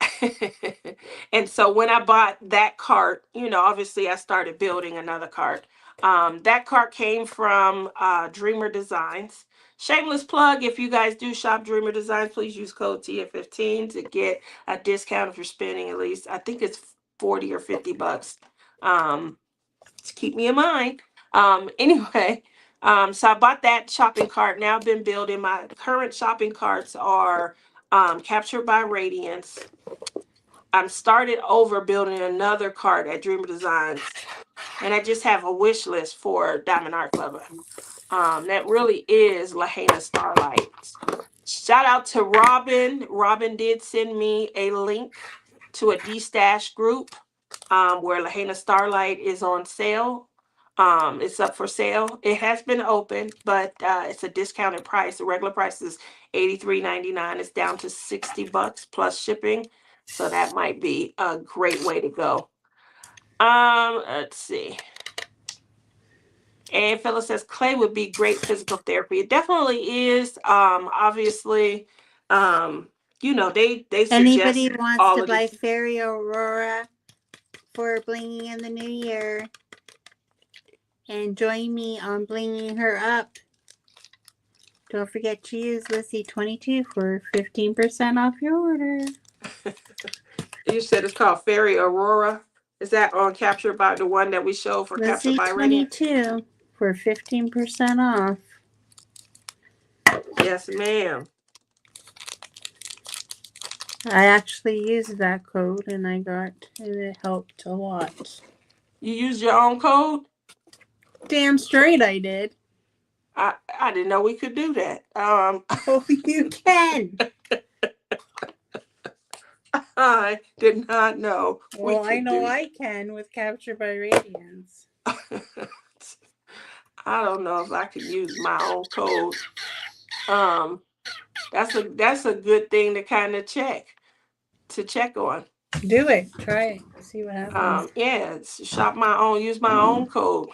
And so when I bought that cart, obviously I started building another cart. That cart came from Dreamer Designs. Shameless plug, if you guys do shop Dreamer Designs, please use code TF15 to get a discount if you're spending at least, I think it's 40 or $50. Um, to keep me in mind. Anyway, so I bought that shopping cart. Now I've been building. My current shopping carts are Captured by Radiance. I'm started over building another cart at Dreamer Designs, and I just have a wish list for Diamond Art Club. That really is Lahaina Starlight. Shout out to Robin. Robin did send me a link to a D-Stash group where Lahaina Starlight is on sale. It's up for sale. It has been open, but it's a discounted price. The regular price is $83.99. It's down to $60 plus shipping. So that might be a great way to go. Let's see. And Phyllis says clay would be great physical therapy. It definitely is. Obviously, they Anybody suggest wants all to of buy these. Fairy Aurora for blinging in the new year and join me on blinging her up? Don't forget to use Lissy22 for 15% off your order. You said it's called Fairy Aurora. Is that on Captured by the one that we showed for Captured by Radiance? Lissy22 for 15% off. Yes, ma'am. I actually used that code and it helped a lot. You used your own code? Damn straight I did. I didn't know we could do that. Oh, you can. I did not know we Well, I could know do I can with Capture by Radiance. that. I don't know if I can use my own code. Um, that's a good thing to kind of check on. Do it. Try it. See what happens. Yeah, use my own code.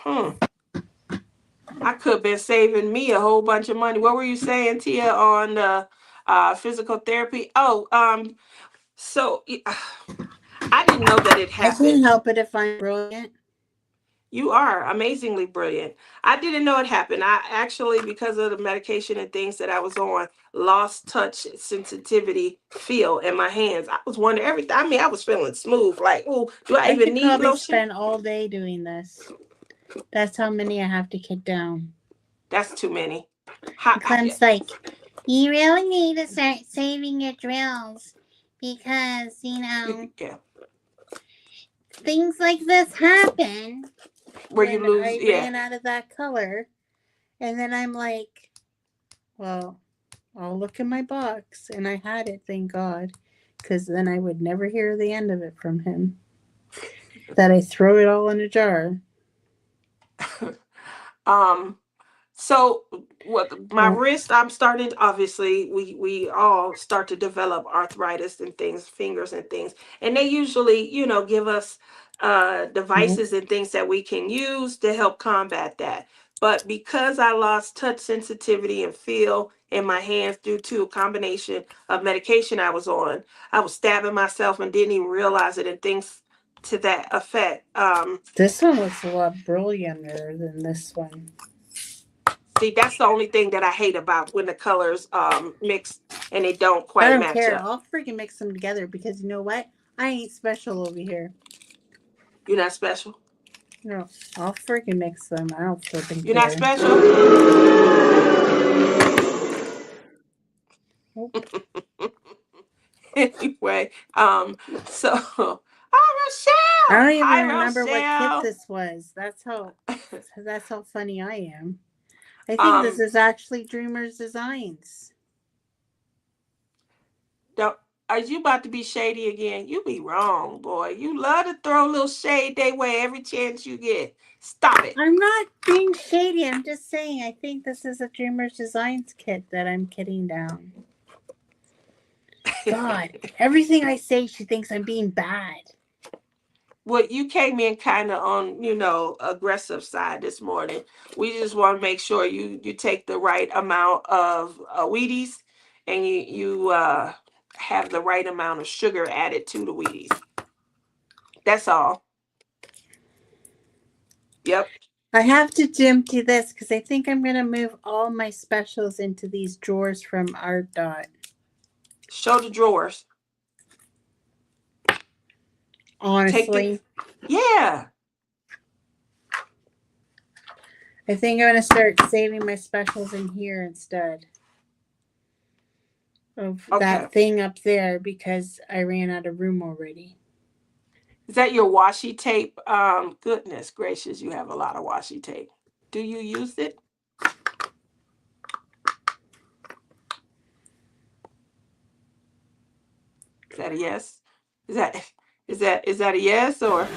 I could have been saving me a whole bunch of money. What were you saying, Tia, on the physical therapy? Oh, so I didn't know that it I can't happened. help it if I'm brilliant. You are amazingly brilliant. I didn't know it happened. I actually, because of the medication and things that I was on, lost touch, sensitivity, feel in my hands. I was wondering everything. I mean, I was feeling smooth. Like, oh, do I I even could need probably lotion? spend all day doing this. That's how many I have to get down. That's too many. How, Clem's like, you really need to start saving your drills because, yeah, things like this happen where you when lose, I yeah. ran out of that color. And then I'm like, well, I'll look in my box. And I had it, thank God. Because then I would never hear the end of it from him. That I throw it all in a jar. um, So what my Well, wrist, I'm starting, obviously we all start to develop arthritis and things, fingers and things. And they usually, give us no. devices and things that we can use to help combat that. But because I lost touch sensitivity and feel in my hands due to a combination of medication I was on, I was stabbing myself and didn't even realize it and things to that effect. This one was a lot brillianter than this one. See, that's the only thing that I hate about when the colors mix and they don't I quite don't match care. up. I'll freaking mix them together because you know what? I ain't special over here. You're not special. No, I'll freaking mix them. I don't freaking You're not care. special. Nope. Anyway, so I Rochelle. don't even Hi, remember what kit Rochelle. this was. That's how funny I am. I think this um, is actually Dreamer's Designs. don't, are you about to be shady again? You be wrong, boy. You love to throw a little shade their way every chance you get. Stop it. I'm not being shady. I'm just saying I think this is a Dreamer's Designs kit that I'm kidding down. God, everything I say, she thinks I'm being bad. Well, you came in kind of on, aggressive side this morning. We just want to make sure you take the right amount of Wheaties, and you have the right amount of sugar added to the Wheaties. That's all. Yep. I have to empty this because I think I'm going to move all my specials into these drawers from Art Dot. Show the drawers. Take the Honestly, Yeah. I think I'm going to start saving my specials in here instead of Okay. that thing up there because I ran out of room already. Is that your washi tape? Goodness gracious, you have a lot of washi tape. Do you use it? Is that a yes? Is that is that a yes or?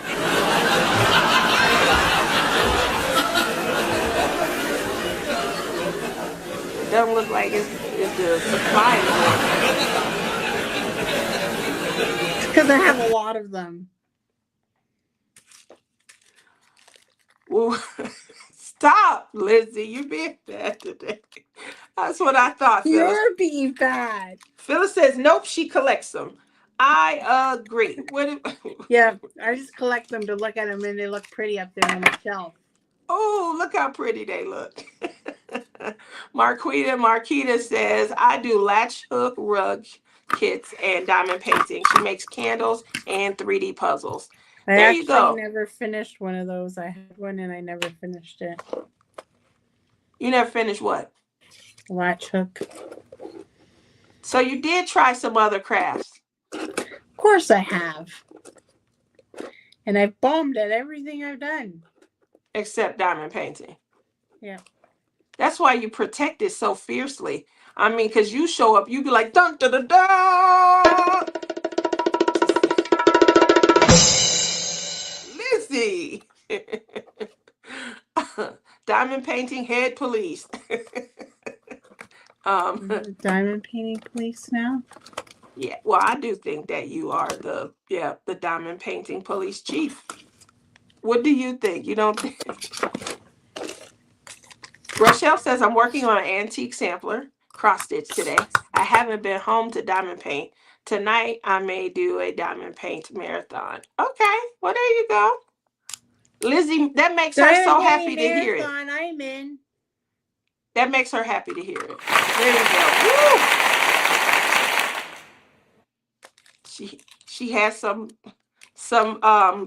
It doesn't look like it's the supply is working. It's because I have a lot of them. Well, stop, Lizzie. You're being bad today. That's what I thought, Phyllis. You're being bad. Phyllis says, nope, she collects them. I agree. Yeah, I just collect them to look at them and they look pretty up there on the shelf. Oh, look how pretty they look. Marquita says, I do latch hook rug kits and diamond painting. She makes candles and 3D puzzles. I There you actually go. never finished one of those. I had one and I never finished it. You never finished what? Latch hook. So you did try some other crafts. Of course I have. And I've bombed at everything I've done. Except diamond painting. Yeah. That's why you protect it so fiercely. I mean, because you show up, you be like, dun dun dun dun. Lizzie. Diamond painting head police. Diamond painting police now? Yeah, well, I do think that you are the diamond painting police chief. What do you think? You don't think? Rochelle says, I'm working on an antique sampler, cross stitch today. I haven't been home to diamond paint. Tonight, I may do a diamond paint marathon. Okay, well, there you go. Lizzie, that makes her Diamond so painting happy to hear it. marathon, I'm in. That makes her happy to hear it. There you go. Woo! She has some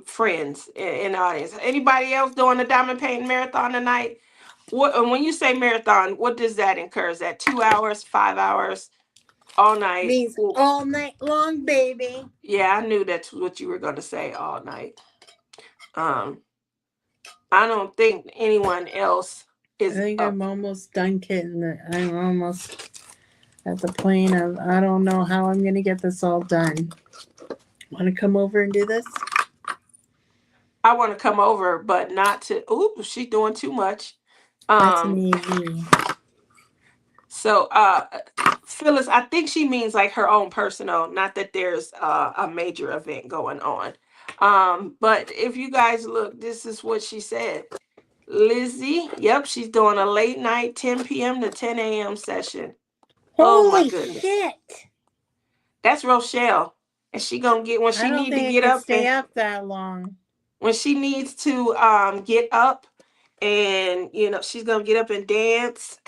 friends in the audience. Anybody else doing the diamond painting marathon tonight? When you say marathon, what does that incur? Is that 2 hours, 5 hours, all night? Means Ooh. all night long, baby. Yeah, I knew that's what you were going to say, all night. I don't think anyone else I is think up. I'm almost done kidding. I'm almost at the point of I don't know how I'm going to get this all done. Want to come over and do this? I want to come over, but not to. Ooh, she's doing too much. That's an easy. So, Phyllis, I think she means like her own personal, not that there's a major event going on. But if you guys look, this is what she said. Lizzie, yep, she's doing a late night 10 p.m. to 10 a.m. session. Oh my Holy goodness. shit! That's Rochelle. And she gonna get when I she don't need to think I get could up stay and up that long. when she needs to get up and she's gonna get up and dance.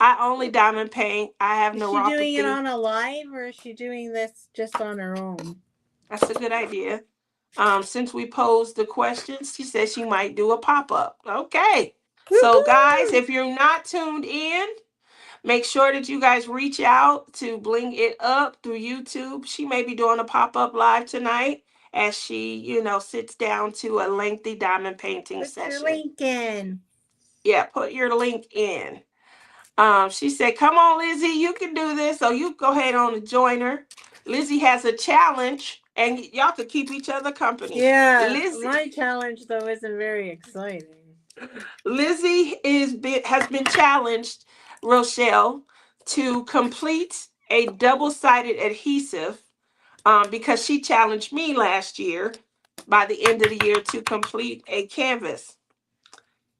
I only diamond paint. I have Is she doing it neuropathy. on a live or is she doing this just on her own? That's a good idea. Since we posed the questions, she said she might do a pop-up. Okay. So guys, Woo-hoo! if you're not tuned in, make sure that you guys reach out to Bling It Up through YouTube. She may be doing a pop-up live tonight as she, sits down to a lengthy diamond painting Put your session. link in. Yeah, put your link in. She said, "Come on, Lizzie, you can do this." So you go ahead on and join her. Lizzie has a challenge, and y'all could keep each other company. Yeah, Lizzie, my challenge though isn't very exciting. has been challenged, Rochelle, to complete a double-sided adhesive, because she challenged me last year by the end of the year to complete a canvas.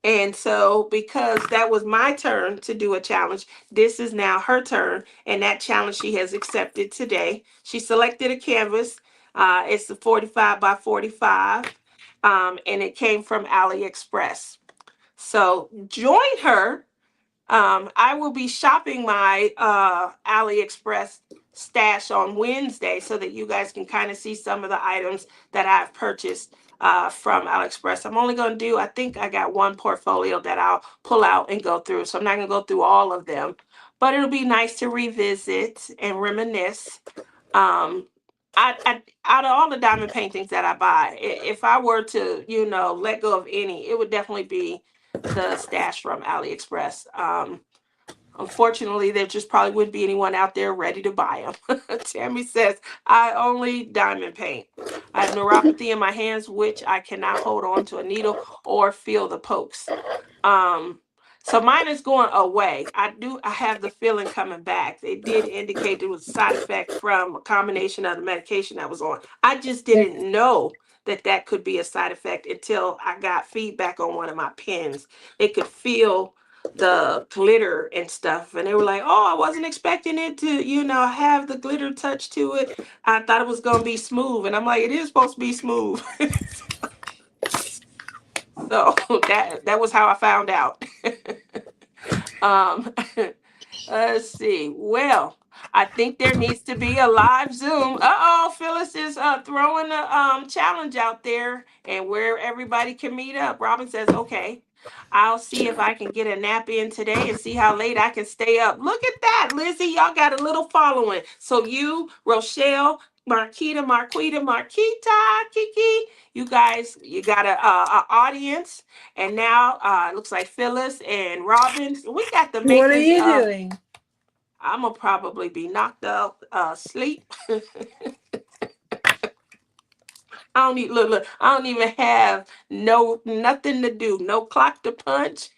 And so, because that was my turn to do a challenge, this is now her turn. And that challenge she has accepted today. She selected a canvas. It's a 45 by 45. And it came from AliExpress. So, join her. I will be shopping my AliExpress stash on Wednesday so that you guys can kind of see some of the items that I've purchased from AliExpress. I'm only going to do, I think I got one portfolio that I'll pull out and go through. So I'm not going to go through all of them, but it'll be nice to revisit and reminisce. Um, out of all the diamond paintings that I buy, if I were to, let go of any, it would definitely be the stash from AliExpress. Unfortunately, there just probably wouldn't be anyone out there ready to buy them. Tammy says, "I only diamond paint. I have neuropathy in my hands, which I cannot hold on to a needle or feel the pokes." Um, so mine is going away. I have the feeling coming back. They did indicate it was a side effect from a combination of the medication I was on. I just didn't know that that could be a side effect until I got feedback on one of my pens. They could feel the glitter and stuff, and they were like, "Oh, I wasn't expecting it to, have the glitter touch to it. I thought it was going to be smooth." And I'm like, "It is supposed to be smooth." So that was how I found out. um let's see. Well, I think there needs to be a live Zoom. Uh-oh, Phyllis is throwing a challenge out there, and where everybody can meet up. Robin says, "Okay, I'll see if I can get a nap in today and see how late I can stay up." Look at that, Lizzie. Y'all got a little following. So you, Rochelle, Marquita, Kiki, you guys, you got a audience. And now it looks like Phyllis and Robin. We got the What are makings you of, doing? I'm gonna probably be knocked out sleep. I don't need look. I don't even have nothing to do. No clock to punch.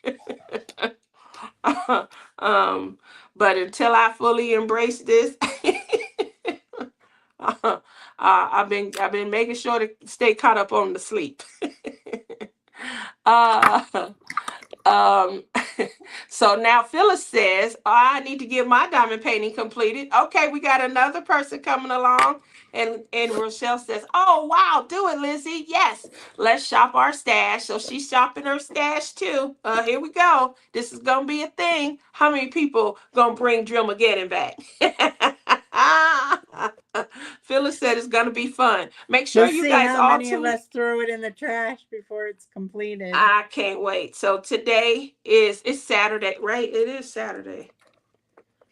um, but until I fully embrace this, I've been making sure to stay caught up on the sleep. uh, Um, so now Phyllis says, "Oh, I need to get my diamond painting completed." Okay, we got another person coming along. And Rochelle says, "Oh wow, do it, Lizzie. Yes, let's shop our stash." So she's shopping her stash too. Here we go. This is gonna be a thing. How many people gonna bring Drillmageddon back? Phyllis said it's gonna be fun. Make sure Let's you see guys how all many of tune. us throw it in the trash before it's completed. I can't wait. So today it's Saturday, right? It is Saturday.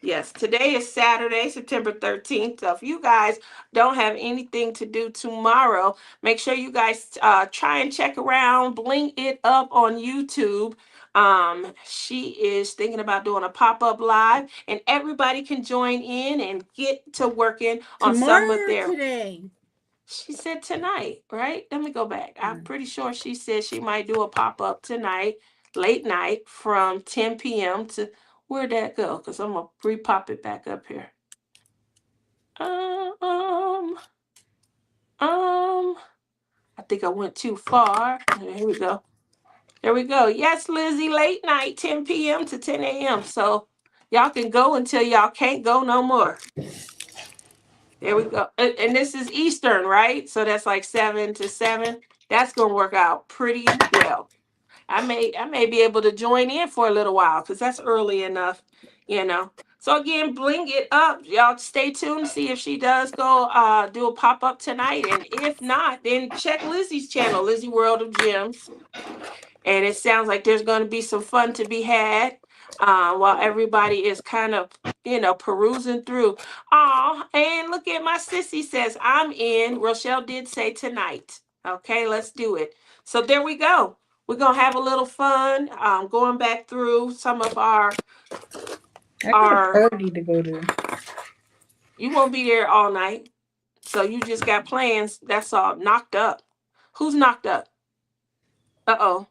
Yes, today is Saturday, September 13th. So if you guys don't have anything to do tomorrow, make sure you guys try and check around, bling it up on YouTube. She is thinking about doing a pop-up live, and everybody can join in and get to working on some of Tomorrow or their. today? She said tonight, right? Let me go back. I'm Hmm. pretty sure she said she might do a pop up tonight, late night from 10 p.m. to where'd that go? Because I'm gonna re-pop it back up here. Um, um, I think I went too far. Here we go. There we go. Yes, Lizzie, late night, 10 p.m. to 10 a.m. So y'all can go until y'all can't go no more. There we go. And this is Eastern, right? So that's like 7 to 7. That's gonna work out pretty well. I may be able to join in for a little while because that's early enough, you know. So again, bling it up. Y'all stay tuned, see if she does go do a pop-up tonight. And if not, then check Lizzie's channel, Lizzie World of Gems. And it sounds like there's gonna be some fun to be had while everybody is kind of perusing through. Oh, and look at my sissy says, I'm in. Rochelle did say tonight. Okay, let's do it. So there we go. We're going to have a little fun going back through some of I got a our, party to go to. you won't be there all night. So you just got plans. That's all. Knocked up. Who's knocked up? Uh-oh.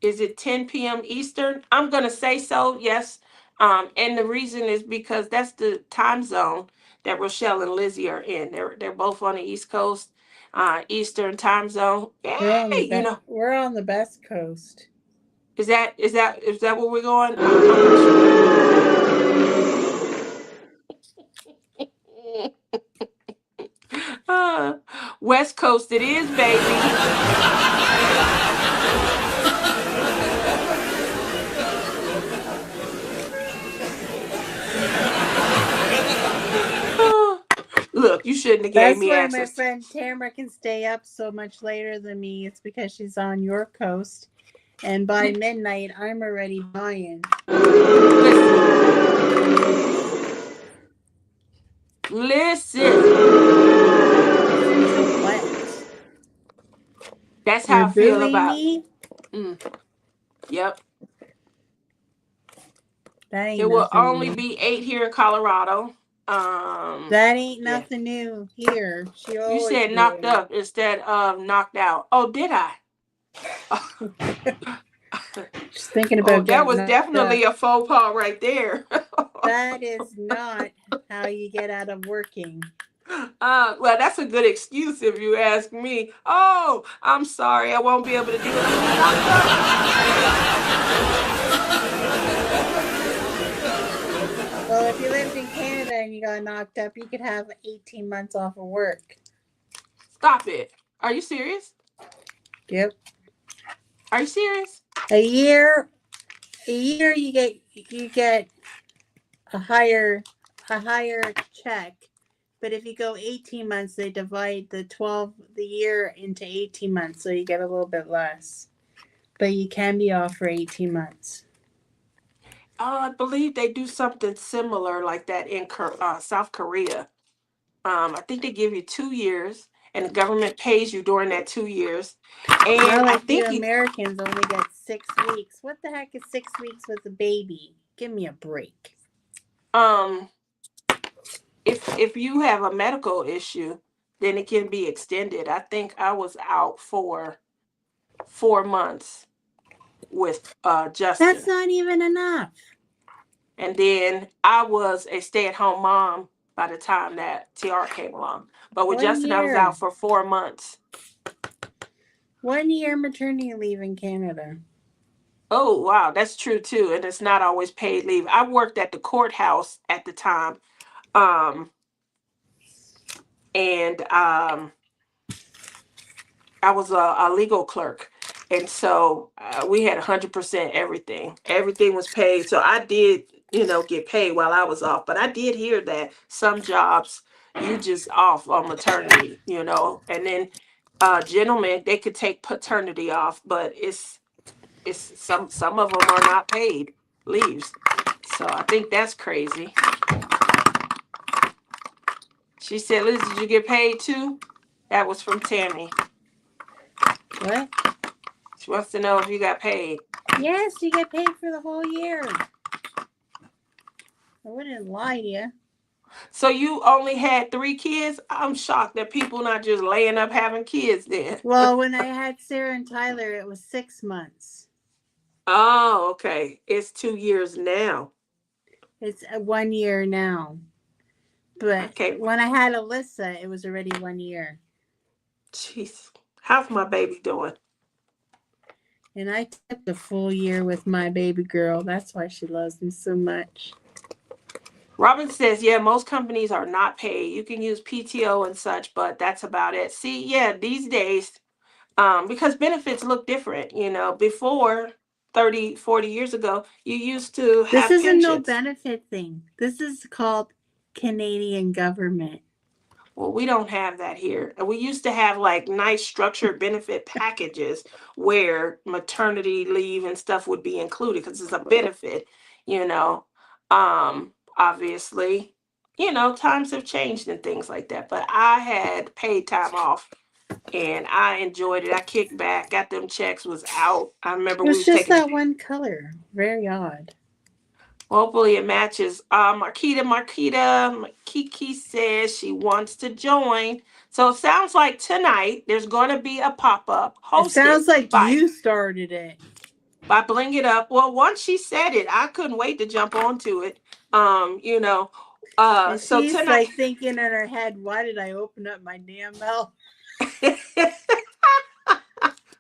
Is it 10 p.m. Eastern? I'm going to say so, yes. And the reason is because that's the time zone that Rochelle and Lizzie are in. They're both on the East Coast, Eastern time zone. Yay, We're on the best coast. is that where we're going? I'm not sure. West Coast it is, baby. Look, you shouldn't have gave That's me why my access. friend Tamara can stay up so much later than me. It's because she's on your coast. And by midnight, I'm already dying. Listen. What? That's how You're I feel booing about. me? Yep. That ain't It will nothing only new. be 8 here in Colorado. That ain't Yeah. nothing new here. She You always said knocked did. up instead of knocked out. Oh, did I? She's thinking Oh, about that getting was knocked up. definitely a faux pas right there. That is not how you get out of working. Well, that's a good excuse if you ask me. Oh, I'm sorry, I won't be able to do it. I'm knocked up. Well, if you lived in Canada and you got knocked up, you could have 18 months off of work. Stop it. Are you serious? Yep. Are you serious? A year you get a higher check. But if you go 18 months, they divide the year into 18 months, so you get a little bit less. But you can be off for 18 months. I believe they do something similar like that in South Korea. I think they give you 2 years, and the government pays you during that 2 years. And Not I like you think Americans only get 6 weeks. What the heck is 6 weeks with a baby? Give me a break. um, if you have a medical issue, then it can be extended. I think I was out for 4 months with That's Justin, not even enough. and then I was a stay-at-home mom by the time that TR came along. But with 1 Justin, I was out year. for 4 months. 1 year maternity leave in Canada. Oh, wow, that's true too. And it's not always paid leave. I worked at the courthouse at the time. Um, and I was a legal clerk. And so we had 100% everything. Everything was paid. So I did, get paid while I was off. But I did hear that some jobs, you just off on maternity, and then gentlemen, they could take paternity off, but it's some of them are not paid leaves. So I think that's crazy. She said, Liz, did you get paid too? That was from Tammy. What? She wants to know if you got paid. Yes, you get paid for the whole year. I wouldn't lie to you. So you only had 3 kids? I'm shocked that people not just laying up having kids then. Well, when I had Sarah and Tyler, it was 6 months. Oh, okay. It's 2 years now. It's 1 year now. But Okay. when I had Alyssa, it was already 1 year. Jeez. How's my baby doing? And I took the full year with my baby girl. That's why she loves me so much. Robin says, yeah, most companies are not paid. You can use PTO and such, but that's about it. See, yeah, these days, because benefits look different, before 30, 40 years ago, you used to This have is a no pensions. benefit thing. This is called Canadian government. Well, we don't have that here. And we used to have like nice structured benefit packages where maternity leave and stuff would be included because it's a benefit, you know. Obviously, times have changed and things like that. But I had paid time off and I enjoyed it. I kicked back, got them checks, was out. I remember It we was was just taking that one color. Very odd. hopefully it matches. Marquita, Kiki says she wants to join. So it sounds like tonight there's going to be a pop up It hosted sounds like by you started it. Bling It Up. Well, once she said it, I couldn't wait to jump onto it. You know, And so she's tonight. like thinking in her head, why did I open up my damn mouth?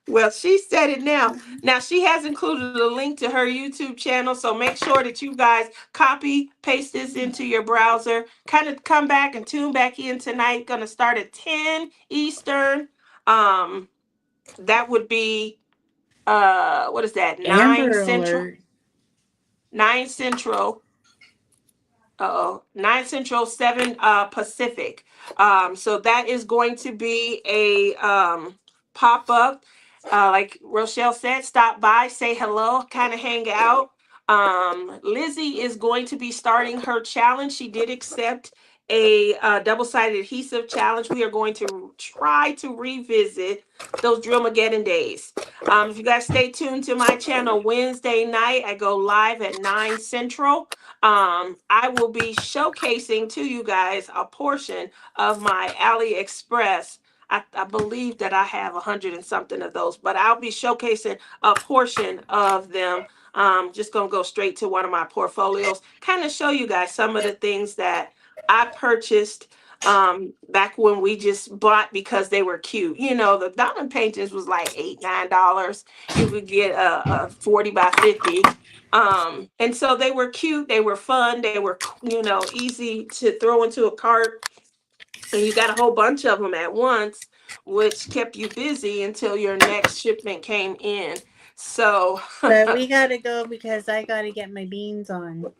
Well, she said it now. Now she has included a link to her YouTube channel, so make sure that you guys copy, paste this into your browser. Kind of come back and tune back in tonight. Gonna start at 10 Eastern. Um, that would be what is that? 9 Amber Central. Alert. 9 Central. 9 Central, 7 Pacific. So that is going to be a pop up. Like Rochelle said, stop by, say hello, kind of hang out. Lizzie is going to be starting her challenge. She did accept a double-sided adhesive challenge. We are going to try to revisit those Drillmageddon days. If you guys stay tuned to my channel Wednesday night, I go live at 9 Central. I will be showcasing to you guys a portion of my AliExpress. I believe that I have 100 and something of those, but I'll be showcasing a portion of them. Just gonna go straight to one of my portfolios, kind of show you guys some of the things that I purchased back when we just bought because they were cute. The diamond paintings was like $8, $9. You could get a 40 by 50. And so they were cute, they were fun, they were, easy to throw into a cart. And you got a whole bunch of them at once, which kept you busy until your next shipment came in. So But we gotta go because I gotta get my beans on.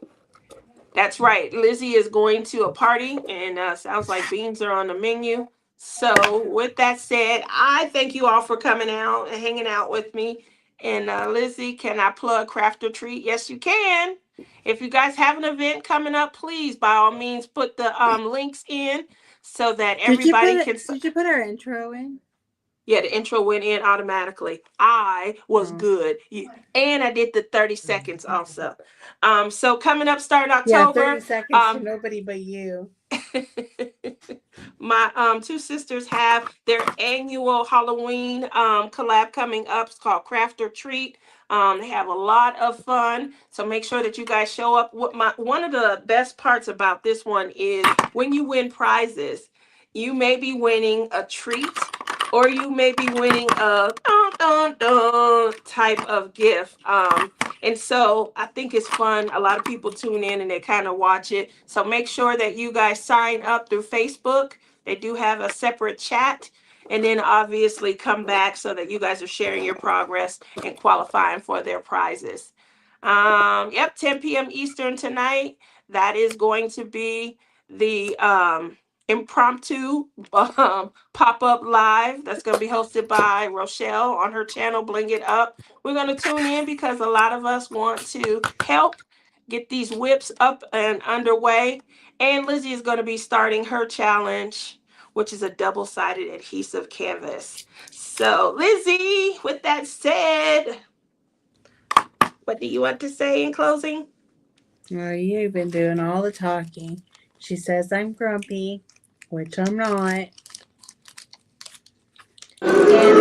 that's right. Lizzie is going to a party, and sounds like beans are on the menu. So, with that said, I thank you all for coming out and hanging out with me. And Lizzie, can I plug Craft or Treat? Yes, you can. If you guys have an event coming up, please, by all means, put the links in so that Did you put everybody it? can. Did you put our intro in? Yeah, the intro went in automatically. I was Oh. good. And I did the 30 seconds also. So coming up, start Yeah, 30 October. seconds for Um, nobody but you. my two sisters have their annual Halloween collab coming up. It's called Craft or Treat. They have a lot of fun, so make sure that you guys show up. One of the best parts about this one is when you win prizes, you may be winning a treat or you may be winning a dun, dun, dun type of gift. And so I think it's fun. A lot of people tune in and they kind of watch it. So make sure that you guys sign up through Facebook. They do have a separate chat. And then obviously come back so that you guys are sharing your progress and qualifying for their prizes. Yep, 10 p.m. Eastern tonight. That is going to be the impromptu pop up live that's going to be hosted by Rochelle on her channel, Bling It Up. We're going to tune in because a lot of us want to help get these whips up and underway. And Lizzie is going to be starting her challenge, which is a double sided adhesive canvas. So, Lizzie, with that said, what do you want to say in closing? Well, you've been doing all the talking. She says I'm grumpy, which I'm not. And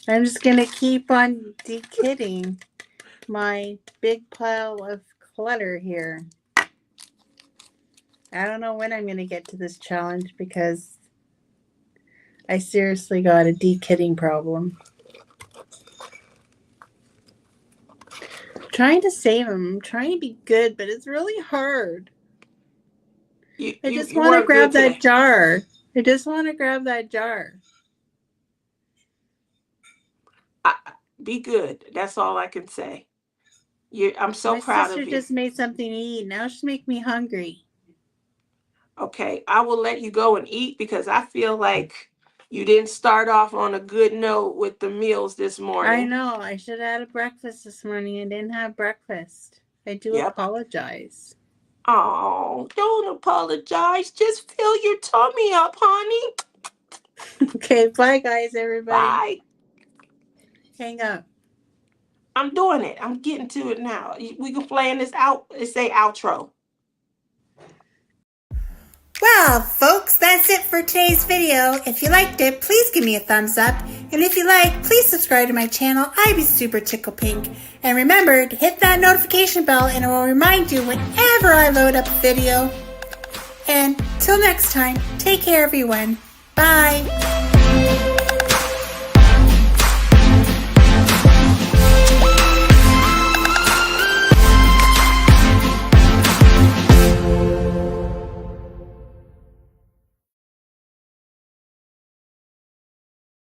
I'm just gonna keep on de-kidding my big pile of clutter here. I don't know when I'm gonna get to this challenge because I seriously got a de-kidding problem. I'm trying to save them. I'm trying to be good, but it's really hard. I just You want to weren't good grab that today. jar. I just want to grab that jar. I, be good. That's all I can say. I'm so My proud sister of you. just made something to eat. Now she's making me hungry. Okay, I will let you go and eat because I feel like you didn't start off on a good note with the meals this I morning. know. I should have had a breakfast this morning. I didn't have breakfast. I do Yep. apologize. Oh, don't apologize. Just fill your tummy up, honey. Okay, bye guys, everybody. Bye. Hang up. I'm doing it. I'm getting to it now. We can plan this out. It's a outro. Well, folks, that's it for today's video. If you liked it, please give me a thumbs up. And if you like, please subscribe to my channel. I'd be super tickle pink. And remember to hit that notification bell and it will remind you whenever I load up a video. And till next time, take care everyone. Bye.